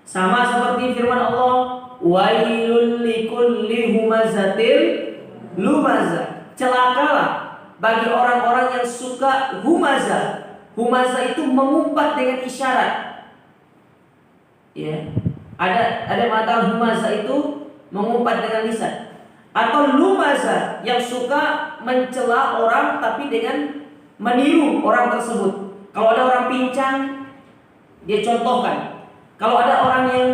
Sama seperti firman Allah, wailul likulli humazatil lumazah, celakalah bagi orang-orang yang suka humazah. Humazah itu mengumpat dengan isyarat. Ya. Ada mengatakan humazah itu mengumpat dengan lisan, atau lumazah yang suka mencela orang tapi dengan meniru orang tersebut. Kalau ada orang pincang, dia contohkan. Kalau ada orang yang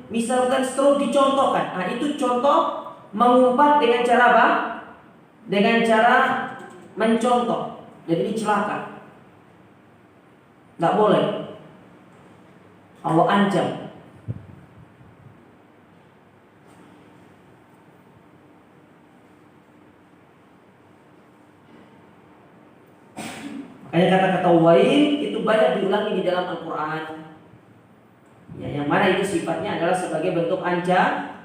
misalkan stroke, dicontohkan. Nah, itu contoh mengumpat dengan cara apa? Dengan cara mencontoh. Jadi ini celaka. Nggak boleh. Allah ancam. Makanya kata-kata wail itu banyak diulangi di dalam Al-Quran. Ya, yang mana itu sifatnya adalah sebagai bentuk ancaman.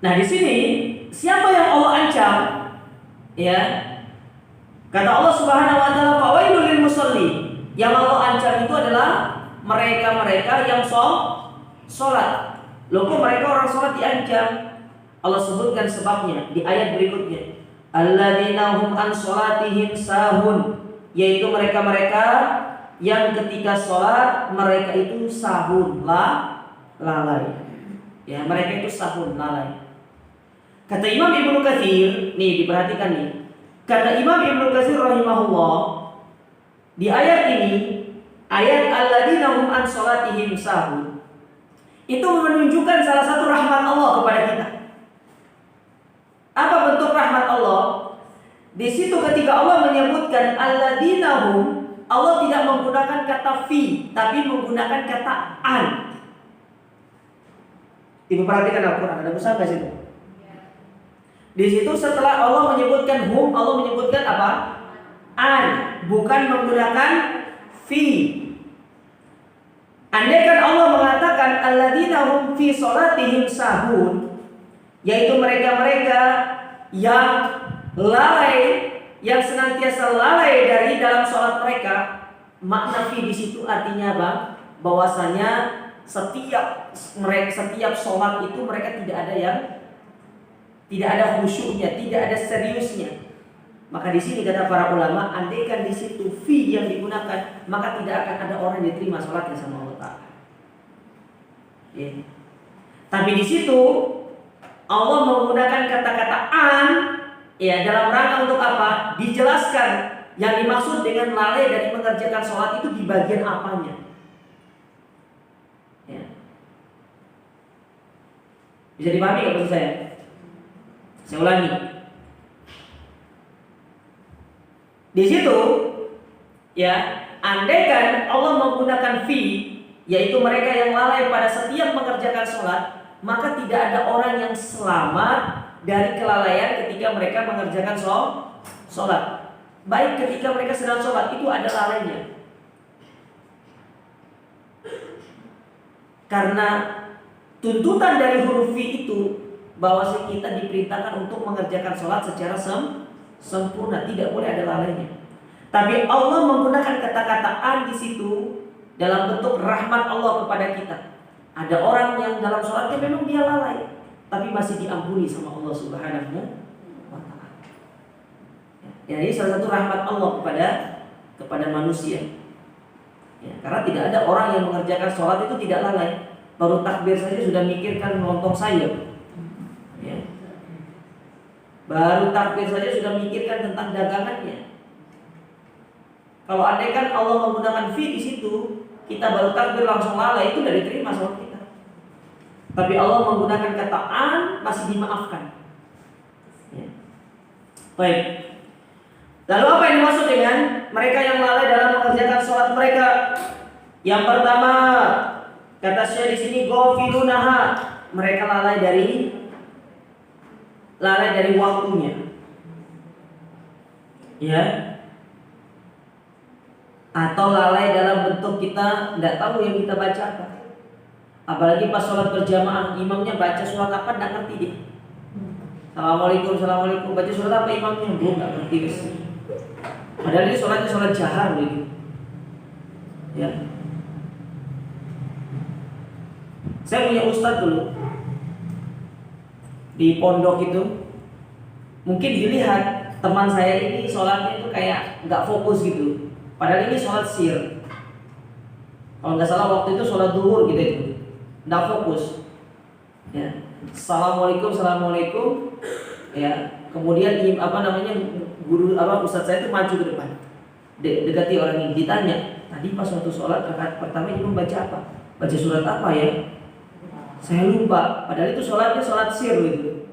Nah, di sini siapa yang Allah ancam? Ya, kata Allah Subhanahu wa ta'ala, fawailul lil musallin. Yang Allah ancam itu adalah mereka-mereka yang sholat. Loh kok mereka orang sholat diancam? Allah sebutkan sebabnya di ayat berikutnya. Alladzina hum an sholatihim sahun, yaitu mereka-mereka yang ketika sholat mereka itu sahun, lalai. Ya, mereka itu sahun, lalai. Kata Imam Ibnu Katsir, nih diperhatikan nih. Kata Imam Ibnu Katsir rahimahullah, di ayat ini, ayat alladzina hum an sholatihim sahun, itu menunjukkan salah satu rahmat Allah kepada kita. Apa bentuk rahmat Allah? Di situ ketika Allah menyebutkan alladzina hum, Allah tidak menggunakan kata fi, tapi menggunakan kata an. Ibu perhatikan Al-Quran, ada besar nggak situ? Di situ setelah Allah menyebutkan hum, Allah menyebutkan apa? An, bukan menggunakan fi. Andaikan Allah mengatakan alladzina hum fi sholatihim sahun, yaitu mereka-mereka yang lalai, yang senantiasa lalai dari dalam sholat mereka, makna fi di situ artinya apa? Bahwasanya setiap sholat itu mereka tidak ada khusyuknya, tidak ada seriusnya. Maka di sini kata para ulama, andaikan di situ fi yang digunakan, maka tidak akan ada orang yang diterima sholatnya sama Allah Ta'ala. Ya. Tapi di situ Allah menggunakan kata-kata an, ya, dalam rangka untuk apa? Dijelaskan yang dimaksud dengan lalai dari mengerjakan sholat itu di bagian apanya. Ya. Bisa dipahami nggak maksud saya? Saya ulangi. Di situ, ya, andaikan Allah menggunakan fi, yaitu mereka yang lalai pada setiap mengerjakan sholat, maka tidak ada orang yang selamat dari kelalaian ketika mereka mengerjakan sholat. Baik ketika mereka sedang sholat, itu ada lalainya. Karena tuntutan dari huruf fi itu bahwa kita diperintahkan untuk mengerjakan sholat secara sempurna, tidak boleh ada lalainya. Tapi Allah menggunakan kata-kata an di situ dalam bentuk rahmat Allah kepada kita. Ada orang yang dalam sholatnya memang dia lalai, tapi masih diampuni sama Allah Subhanahu wa Ta'ala. Ya, ini salah satu rahmat Allah kepada manusia. Ya, karena tidak ada orang yang mengerjakan sholat itu tidak lalai. Baru takbir saja sudah mikirkan lontong sayur. Ya. Baru takbir saja sudah mikirkan tentang dagangannya. Kalau andaikan Allah menggunakan fi di situ, kita baru takbir langsung lalai, itu tidak diterima sholat kita. Tapi Allah menggunakan kata an, masih dimaafkan. Ya. Baik. Lalu apa yang dimaksud dengan mereka yang lalai dalam mengerjakan sholat mereka? Yang pertama, kata Syekh di sini ghafilunaha, mereka lalai dari waktunya. Ya. Atau lalai dalam bentuk kita tidak tahu yang kita baca apa. Apalagi pas sholat berjamaah, imamnya baca surat apa tidak ngerti dia. Assalamualaikum, assalamualaikum, baca surat apa imamnya? Belum, nggak ngerti. Padahal ini sholatnya sholat jahar gitu. Ya. Saya punya ustadz dulu di pondok itu, mungkin dilihat teman saya ini sholatnya itu kayak nggak fokus gitu. Padahal ini sholat sir. Kalau nggak salah waktu itu sholat duhur gitu itu, nggak fokus. Ya. Assalamualaikum, assalamualaikum. Ya. Kemudian guru ustadz saya itu maju ke depan, dekati orang ini, ditanya, tadi pas waktu sholat rakaat pertama imam baca apa? Baca surat apa ya? Saya lupa. Padahal itu sholatnya sholat sir gitu.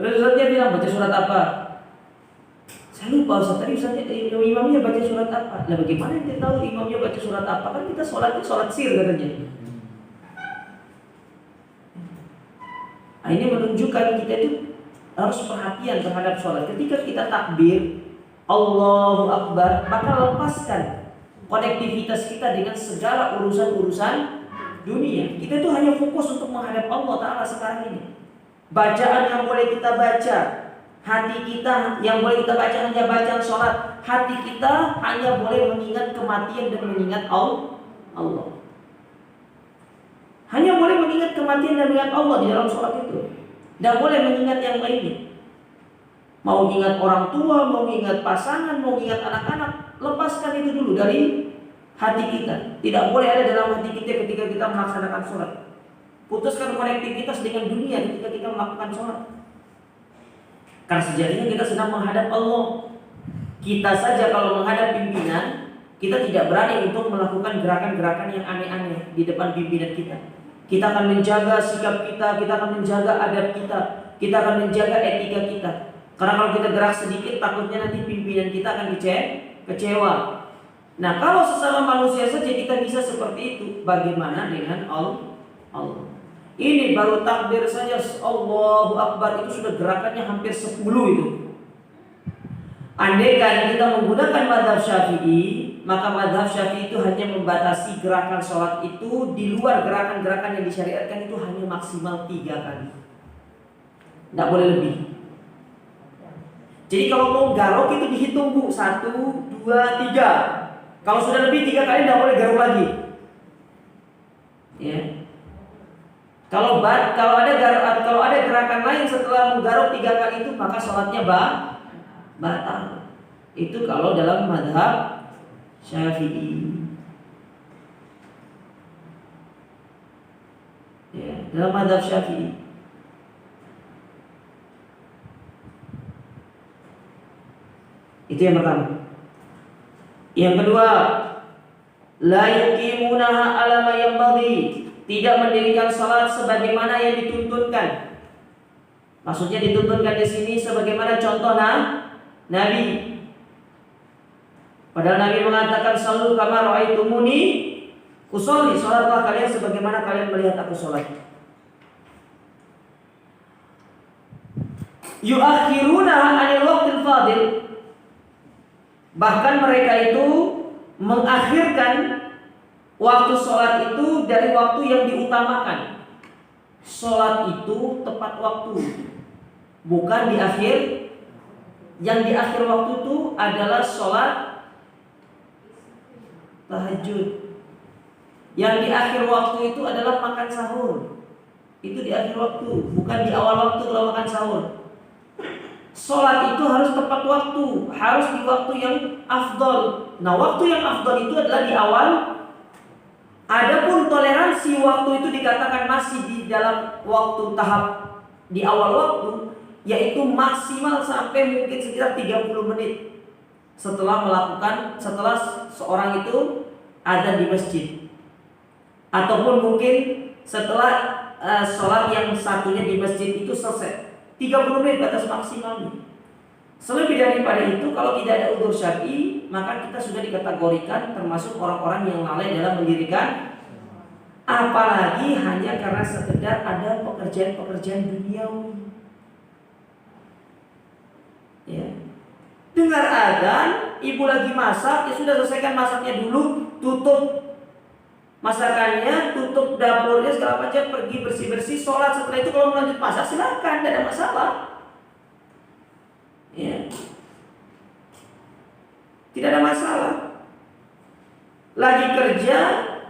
Terus ustadznya bilang baca surat apa? Saya lupa Ustaz, tadi Ustaznya imamnya baca surat apa? Nah bagaimana kita tahu imamnya baca surat apa? Kan kita sholatnya sholat sir katanya. Nah, ini menunjukkan kita itu harus perhatian terhadap sholat. Ketika kita takbir Allahu Akbar, maka lepaskan konektivitas kita dengan segala urusan-urusan dunia. Kita itu hanya fokus untuk menghadap Allah Ta'ala sekarang ini. Bacaan yang boleh kita baca, hati kita yang boleh kita baca hanya bacaan sholat. Hati kita hanya boleh mengingat kematian dan mengingat Allah. hanya boleh mengingat kematian dan mengingat Allah di dalam sholat itu. Tidak boleh mengingat yang lainnya. Mau ingat orang tua, mau ingat pasangan, mau ingat anak-anak, lepaskan itu dulu dari hati kita. Tidak boleh ada dalam hati kita ketika kita melaksanakan sholat. Putuskan konektivitas dengan dunia ketika kita melakukan sholat. Karena sejatinya kita sedang menghadap Allah. Kita saja kalau menghadap pimpinan, kita tidak berani untuk melakukan gerakan-gerakan yang aneh-aneh di depan pimpinan kita. Kita akan menjaga sikap kita akan menjaga adab kita akan menjaga etika kita. Karena kalau kita gerak sedikit, takutnya nanti pimpinan kita akan kecewa. Nah, kalau sesama manusia saja kita bisa seperti itu, bagaimana dengan Allah? Ini baru takbir saja Allahu Akbar itu sudah gerakannya hampir 10 itu. Andaikan kita menggunakan mazhab Syafi'i, maka mazhab Syafi'i itu hanya membatasi gerakan sholat itu di luar gerakan-gerakan yang disyariatkan itu hanya maksimal 3 kali. Tidak boleh lebih. Jadi kalau mau garuk itu dihitung bu, 1, 2, 3. Kalau sudah lebih 3 kali tidak boleh garuk lagi. Ya. Kalau ada gerakan lain setelah menggaruk 3 kali itu, maka sholatnya batal. Itu kalau dalam mazhab Syafi'i. Ya, dalam mazhab Syafi'i. Itu yang pertama. Yang kedua, la yuqimunaha ala ma yanbaghi, tidak mendirikan salat sebagaimana yang dituntunkan. Maksudnya dituntunkan di sini sebagaimana contoh Nabi. Padahal Nabi mengatakan sallu kama ra'aitumuni usolli, salatlah kalian sebagaimana kalian melihat aku salat. Yu'akhirunaha 'anil waqtil fadil, bahkan mereka itu mengakhirkan waktu sholat itu dari waktu yang diutamakan. Sholat itu tepat waktu, bukan di akhir. Yang di akhir waktu itu adalah sholat tahajud. Yang di akhir waktu itu adalah makan sahur. Itu di akhir waktu, bukan di awal waktu kalau makan sahur. Sholat itu harus tepat waktu, harus di waktu yang afdol. Nah, waktu yang afdol itu adalah di awal. Adapun toleransi waktu itu dikatakan masih di dalam waktu tahap di awal waktu, yaitu maksimal sampai mungkin sekitar 30 menit setelah seorang itu adzan di masjid, ataupun mungkin setelah sholat yang satunya di masjid itu selesai. 30 menit batas maksimalnya. Selebih daripada itu, kalau tidak ada udzur syar'i, maka kita sudah dikategorikan termasuk orang-orang yang lalai dalam mendirikan, apalagi hanya karena sekedar ada pekerjaan-pekerjaan duniawi. Ya. Dengar adzan, ibu lagi masak, ya sudah selesaikan masaknya dulu, tutup masakannya, tutup dapurnya segala macam, pergi bersih-bersih, sholat. Setelah itu kalau mau lanjut masak silakan, tidak ada masalah. Ya. Tidak ada masalah. Lagi kerja,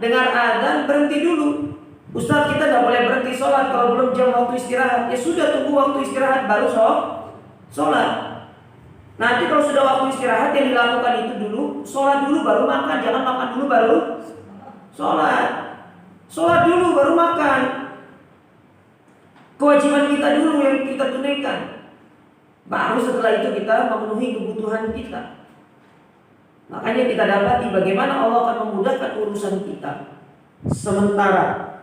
dengar adzan, berhenti dulu. Ustaz, kita tidak boleh berhenti sholat kalau belum jam waktu istirahat. Ya sudah, tunggu waktu istirahat baru sholat. Nanti kalau sudah waktu istirahat, yang dilakukan itu dulu, sholat dulu baru makan. Jangan makan dulu baru sholat dulu baru makan. Kewajiban kita dulu yang kita tunaikan, baru setelah itu kita memenuhi kebutuhan kita. Makanya kita dapati bagaimana Allah akan memudahkan urusan kita. Sementara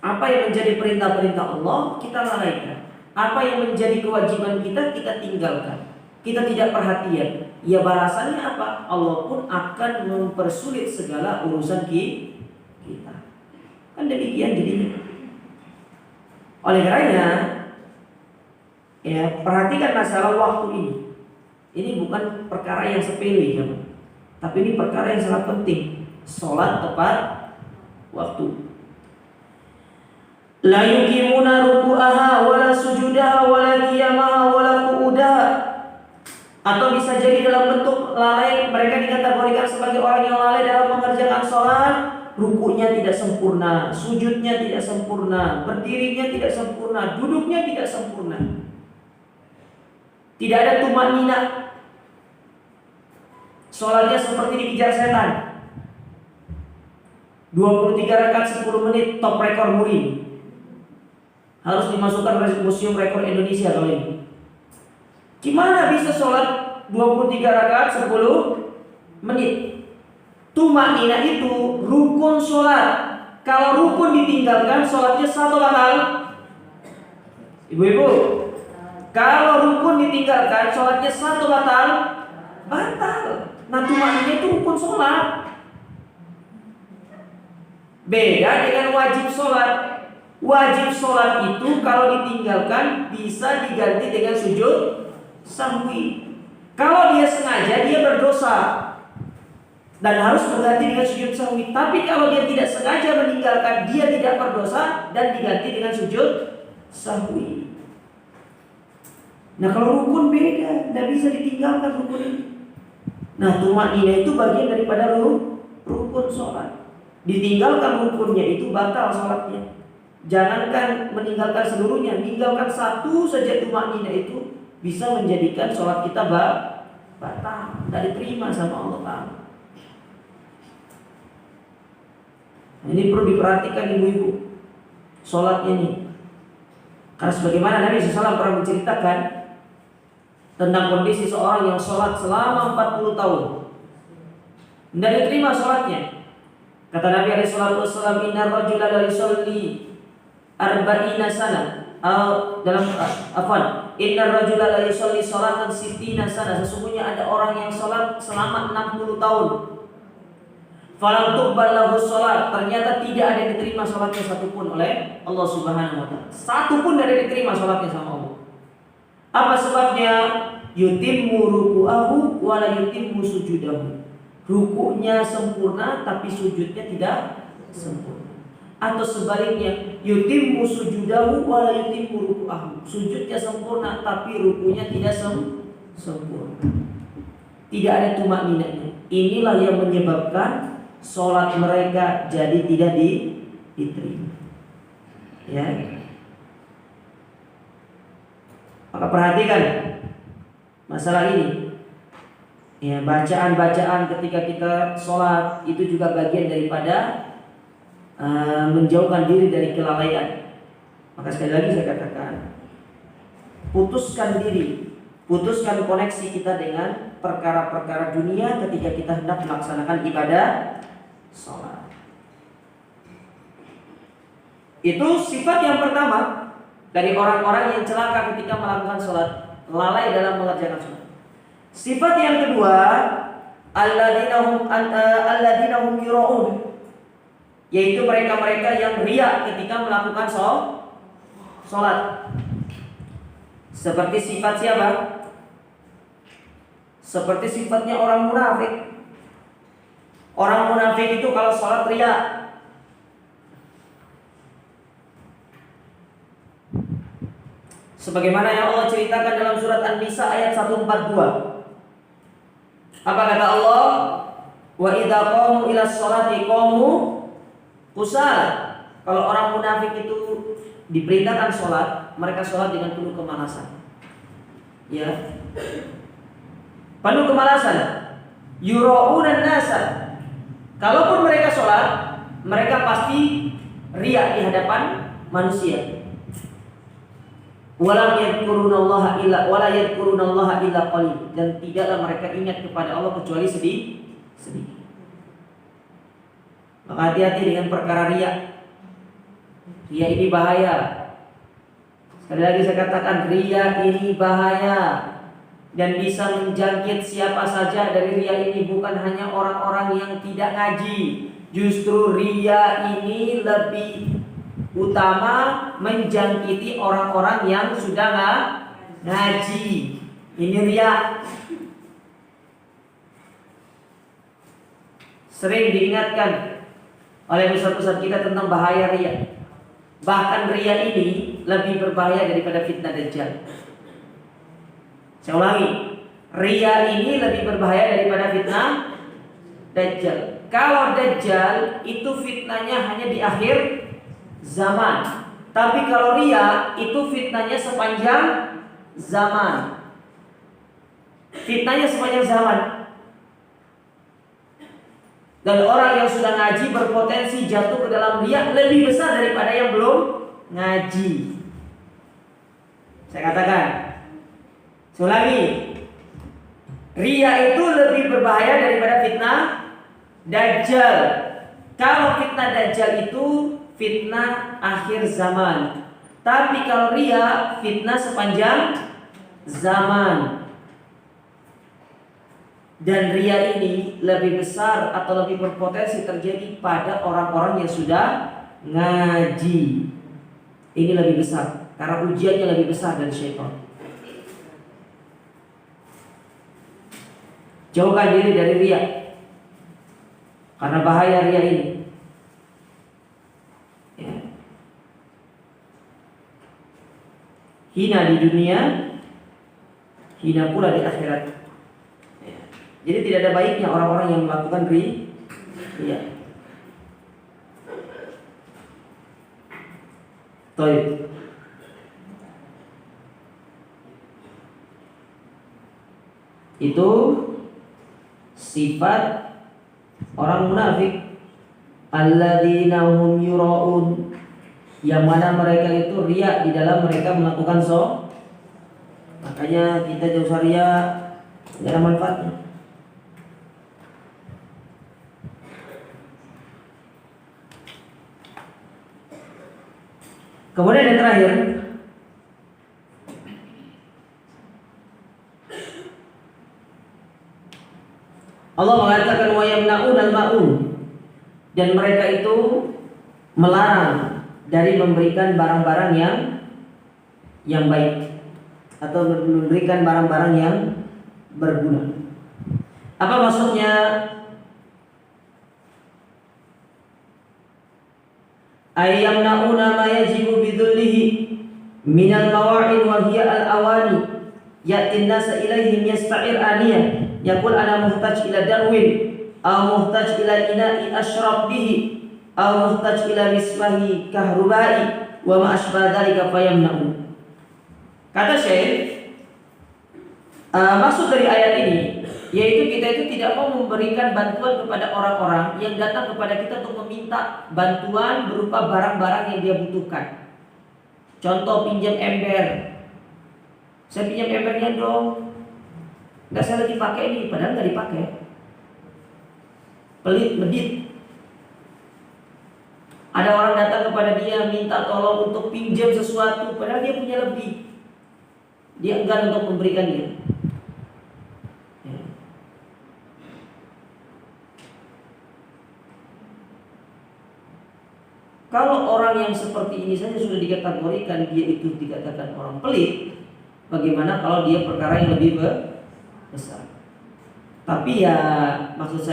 apa yang menjadi perintah-perintah Allah kita lalaikan, apa yang menjadi kewajiban kita tinggalkan, kita tidak perhatian. Ya balasannya apa? Allah pun akan mempersulit segala urusan kita. Kan demikian jadinya. Oleh karenanya, ya perhatikan masalah waktu ini. Ini bukan perkara yang sepele, ya, tapi ini perkara yang sangat penting. Sholat tepat waktu. La yuqimuna ruku'aha wala sujudaha wala qiyamaha wala qu'udaha. Atau bisa jadi dalam bentuk lalai, mereka dikategorikan sebagai orang yang lalai dalam mengerjakan sholat, rukunya tidak sempurna, sujudnya tidak sempurna, berdirinya tidak sempurna, duduknya tidak sempurna. Tidak ada tumanina. Sholatnya seperti dikejar setan. 23 rakaat 10 menit, top rekor muri. Harus dimasukkan museum rekor Indonesia kalau ini. Gimana bisa sholat 23 rakaat 10 menit? Tumanina itu rukun sholat. Kalau rukun ditinggalkan, sholatnya satu batal. Ibu-ibu, kalau rukun ditinggalkan, sholatnya satu batal. Nah, tumanina itu rukun sholat. Beda dengan wajib sholat. Wajib sholat itu kalau ditinggalkan bisa diganti dengan sujud sahwi. Kalau dia sengaja, dia berdosa dan harus mengganti dengan sujud sahwi. Tapi kalau dia tidak sengaja meninggalkan, dia tidak berdosa dan diganti dengan sujud sahwi. Nah, kalau rukun beda, tidak bisa ditinggalkan rukun ini. Nah, tumanina itu bagian daripada rukun sholat. Ditinggalkan rukunnya itu batal sholatnya. Jangankan meninggalkan seluruhnya, meninggalkan satu saja tumanina itu bisa menjadikan sholat kita batal, tidak diterima sama Allah Ta'ala. Ini perlu diperhatikan ibu-ibu, sholat ini. Karena sebagaimana Nabi SAW pernah menceritakan tentang kondisi seorang yang sholat selama 40 tahun, tidak diterima sholatnya. Kata Nabi SAW, inna rajula la yusalli arba'ina sana, dalam inna rajula la yusalli salatan sittina sana, sesungguhnya ada orang yang sholat selama 60 tahun. Falam tuqbal lahu sholat, ternyata tidak ada yang diterima sholatnya satupun oleh Allah Subhanahu wa Ta'ala. Satu pun tidak ada yang diterima sholatnya sama Allah. Apa sebabnya? Yutimmu ruku'ahu wa la yutimmu sujudahu. Ruku'nya sempurna tapi sujudnya tidak sempurna. Atau sebaliknya, yutimmu sujudahu wa la yutimmu ruku'ahu. Sujudnya sempurna tapi ruku'nya tidak sempurna. Tidak ada tumanina. Inilah yang menyebabkan sholat mereka jadi tidak diterima. Ya. Maka perhatikan masalah ini. Ya, bacaan-bacaan ketika kita sholat itu juga bagian daripada menjauhkan diri dari kelalaian. Maka sekali lagi saya katakan, putuskan diri, putuskan koneksi kita dengan perkara-perkara dunia ketika kita hendak melaksanakan ibadah sholat. Itu sifat yang pertama dari orang-orang yang celaka ketika melakukan sholat, lalai dalam mengerjakan sholat. Sifat yang kedua, alladzina hum yura'un, yaitu mereka-mereka yang riya ketika melakukan sholat. Seperti sifat siapa? Seperti sifatnya orang munafik. Orang munafik itu kalau sholat riya. Sebagaimana yang Allah ceritakan dalam surat An-Nisa ayat 142. Apa kata Allah? Wa idza qamu ila sholati qamu kusala. Kalau orang munafik itu diperintahkan sholat, mereka sholat dengan penuh kemalasan. Ya, penuh kemalasan. Yura'unan nasa. Kalaupun mereka sholat, mereka pasti riya di hadapan manusia. Wala yadhkurunallaha illa qalil, dan tidaklah mereka ingat kepada Allah kecuali sedikit. Maka hati-hati dengan perkara riya. Riya ini bahaya. Sekali lagi saya katakan, riya ini bahaya dan bisa menjangkit siapa saja dari riya ini, bukan hanya orang-orang yang tidak ngaji. Justru riya ini lebih utama menjangkiti orang-orang yang sudah ngaji. Ini riya. Sering diingatkan oleh ustaz-ustaz kita tentang bahaya riya. Bahkan riya ini lebih berbahaya daripada fitnah Dajjal. Saya ulangi, riya ini lebih berbahaya daripada fitnah Dajjal. Kalau Dajjal itu fitnahnya hanya di akhir zaman. Tapi kalau ria itu fitnahnya sepanjang zaman. Fitnahnya sepanjang zaman. Dan orang yang sudah ngaji berpotensi jatuh ke dalam ria lebih besar daripada yang belum ngaji. Saya katakan, ulangi, ria itu lebih berbahaya daripada fitnah Dajjal. Kalau fitnah Dajjal itu fitnah akhir zaman. Tapi kalau ria fitnah sepanjang zaman. Dan ria ini lebih besar atau lebih berpotensi terjadi pada orang-orang yang sudah ngaji. Ini lebih besar karena ujiannya lebih besar dari syaitan. Jauhkan diri dari ria, karena bahaya ria ini. Ya. Hina di dunia, hina pula di akhirat. Ya. Jadi tidak ada baiknya orang-orang yang melakukan ria. Baik. Itu sifat orang munafik. Alladzina hum yura'un, yang mana mereka itu riya di dalam mereka melakukan Makanya kita jauh ria, tidak ada manfaatnya. Kemudian yang terakhir, Allah mengatakan wa yamna'un al-ma'un, dan mereka itu melarang dari memberikan barang-barang yang baik atau memberikan barang-barang yang berguna. Apa maksudnya? Ayyamna'una ma yajibu bidhullihi minal mawa'in wa hiya al-awani ya'tin nasa ilaihim yasta'ir aniyah yaqul ana muhtaj ila darwin aw muhtaj ila ina'i ashrab bihi aw muhtaj ila misbahi kahrubai wa ma asbah dzalika fayamna'un. Kata Syekh, maksud dari ayat ini yaitu kita itu tidak mau memberikan bantuan kepada orang-orang yang datang kepada kita untuk meminta bantuan berupa barang-barang yang dia butuhkan. Contoh, pinjam ember. Saya pinjam embernya dong. Nggak, saya lagi pakai ini, padahal nggak dipakai. Pelit, medit. Ada orang datang kepada dia minta tolong untuk pinjam sesuatu, padahal dia punya lebih. Dia enggan untuk memberikan dia. Kalau orang yang seperti ini saja sudah dikategorikan dia itu dikatakan orang pelit, bagaimana kalau dia perkara yang lebih besar? Tapi ya maksud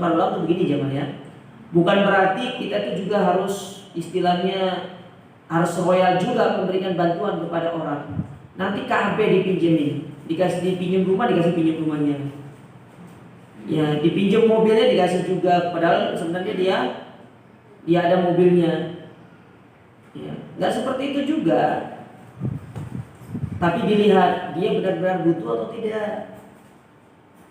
para ulama itu begini zaman ya. Bukan berarti kita itu juga harus istilahnya harus royal juga memberikan bantuan kepada orang. Nanti KB dipinjemin, dikasih dipinjam rumah, dikasih pinjam rumahnya. Ya, dipinjam mobilnya dikasih juga, padahal sebenarnya dia ada mobilnya. Ya, nggak seperti itu juga. Tapi dilihat dia benar-benar butuh atau tidak.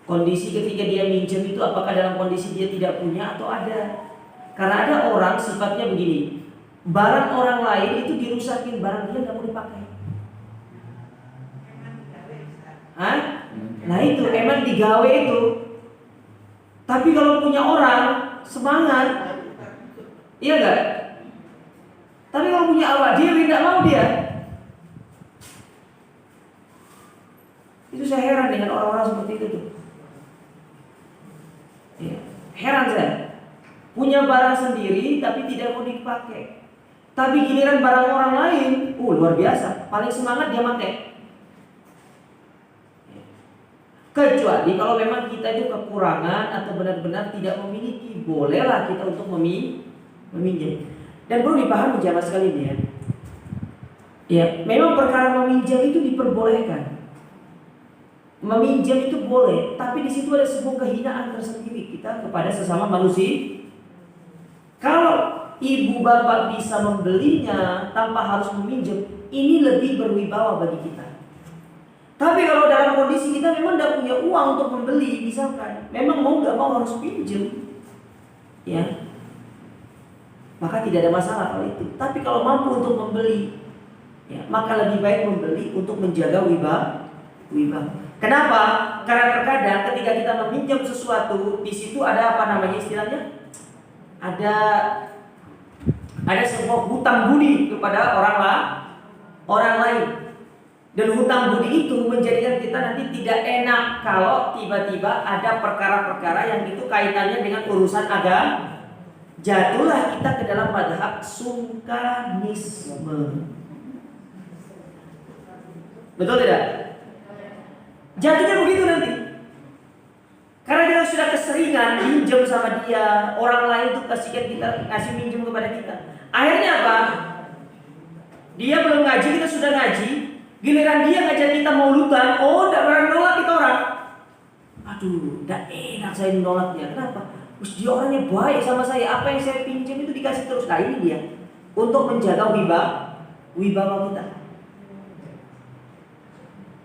Kondisi ketika dia minjem itu apakah dalam kondisi dia tidak punya atau ada. Karena ada orang sifatnya begini, barang orang lain itu dirusakin, barang dia nggak mau dipakai. Hah? Nah itu emang digawe itu. Tapi kalau punya orang semangat. Iya enggak? Tapi kalau punya awak dia tidak mau dia. Itu saya heran dengan orang-orang seperti itu tuh. Ya, heran saya. Punya barang sendiri tapi tidak mau dipakai. Tapi giliran barang orang lain, luar biasa. Paling semangat dia pakai. Kecuali kalau memang kita itu kekurangan atau benar-benar tidak memiliki, bolehlah kita untuk meminjam. Dan perlu dipahami jamaah sekalian ya. Ya, memang perkara meminjam itu diperbolehkan. Meminjam itu boleh, tapi di situ ada sebuah kehinaan tersendiri kita kepada sesama manusia. Kalau ibu bapak bisa membelinya tanpa harus meminjam, ini lebih berwibawa bagi kita. Tapi kalau dalam kondisi kita memang tidak punya uang untuk membeli, misalkan, memang mau nggak mau harus pinjam, ya, maka tidak ada masalah kalau itu. Tapi kalau mampu untuk membeli, ya, maka lebih baik membeli untuk menjaga wibawa. Kenapa? Karena terkadang ketika kita meminjam sesuatu, di situ ada apa namanya istilahnya? Ada sebuah hutang budi kepada orang lain. Dan hutang budi itu menjadikan kita nanti tidak enak kalau tiba-tiba ada perkara-perkara yang itu kaitannya dengan urusan agama. Jatuhlah kita ke dalam madhab sungkanisme. Betul tidak? Jatuhnya begitu nanti. Karena kita sudah keseringan minjem sama dia, orang lain tuh kasih minjem kepada kita. Akhirnya apa? Dia belum ngaji, kita sudah ngaji. Giliran dia ngajak kita mauludan, tidak berani nolak kita orang. Aduh, tidak enak saya nolak dia. Kenapa? Terus dia orangnya baik sama saya. Apa yang saya pinjam itu dikasih terus. Nah ini dia, untuk menjaga wibawa kita.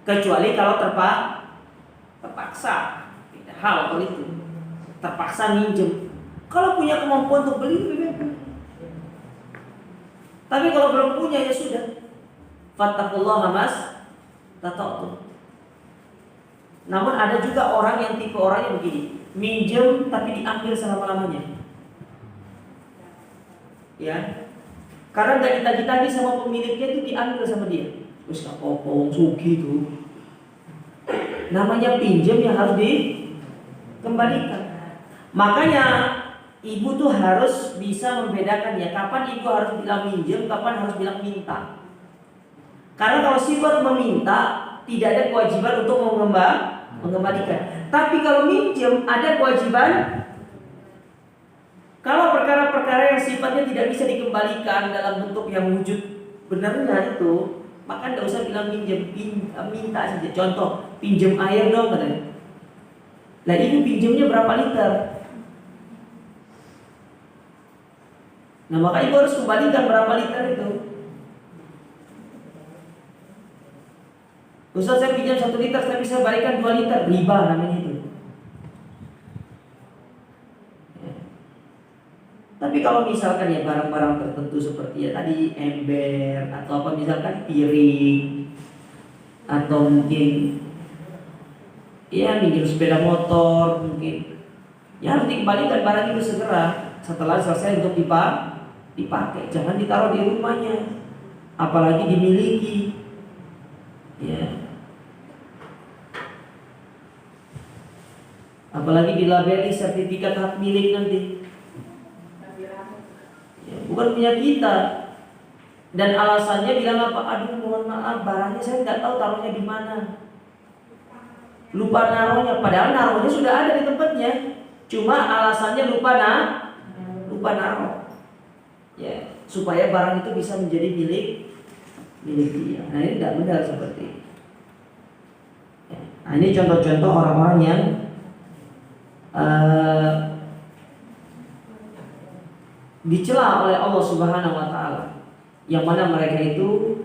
Kecuali kalau terpaksa, tidak hal kalau itu terpaksa minjem. Kalau punya kemampuan untuk beli lebih baik. Tapi kalau belum punya ya sudah. Fattaqullaha mastata'tum. Namun ada juga orang yang tipe orang yang begini, minjem tapi diambil selama-lamanya. Ya. Karena nggak ditagih-tagih sama pemiliknya itu diambil sama dia. Terus kapok sugi itu. Namanya pinjam yang harus dikembalikan. Makanya ibu tuh harus bisa membedakan ya, kapan ibu harus bilang minjem, kapan harus bilang minta. Karena kalau sifat meminta tidak ada kewajiban untuk mengembalikan. Tapi kalau minjem ada kewajiban. Kalau perkara-perkara yang sifatnya tidak bisa dikembalikan dalam bentuk yang wujud benarnya itu, maka tidak usah bilang minjem, minta saja. Contoh, pinjem air dong katanya. Nah ibu pinjemnya berapa liter? Nah maka ibu harus kembalikan berapa liter itu. Ustaz saya pinjam 1 liter, saya bisa balikan 2 liter, riba namanya itu. Ya. Tapi kalau misalkan ya barang-barang tertentu seperti ya tadi ember atau apa misalkan piring atau mungkin ya minjem sepeda motor mungkin ya harus dikembalikan barang itu segera setelah selesai untuk dipakai. Jangan ditaruh di rumahnya, apalagi dimiliki. Ya. Apalagi dilabeli sertifikat hak milik nanti. Ya, bukan punya kita. Dan alasannya bilang apa? Aduh mohon maaf barangnya saya nggak tahu taruhnya di mana. Lupa naruhnya. Padahal naruhnya sudah ada di tempatnya. Cuma alasannya lupa naruh. Ya, supaya barang itu bisa menjadi milik dia. Nah ini tidak benar seperti ini. Ya, nah ini contoh-contoh orang-orang yang dicela oleh Allah Subhanahu wa taala, yang mana mereka itu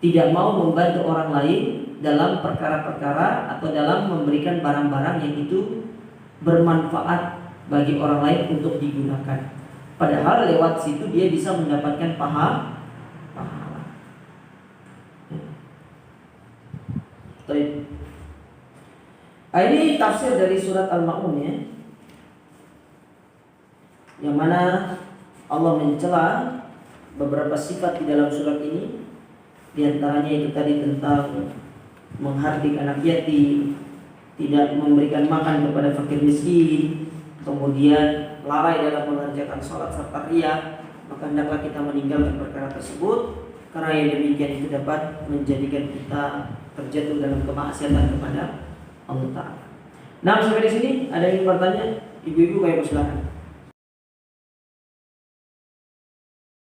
tidak mau membantu orang lain dalam perkara-perkara atau dalam memberikan barang-barang yang itu bermanfaat bagi orang lain untuk digunakan. Padahal lewat situ dia bisa mendapatkan pahala. Ini tafsir dari surat Al-Ma'un ya, yang mana Allah mencela beberapa sifat di dalam surat ini. Di antaranya itu tadi tentang menghardik anak yatim, tidak memberikan makan kepada fakir miskin, kemudian lalai dalam mengerjakan sholat serta riya. Maka hendaklah kita meninggalkan perkara tersebut, karena yang demikian itu dapat menjadikan kita terjatuh dalam kemaksiatan kepada Allah Ta'ala. Nah sampai di sini ada yang bertanya, ibu-ibu kayak silakan.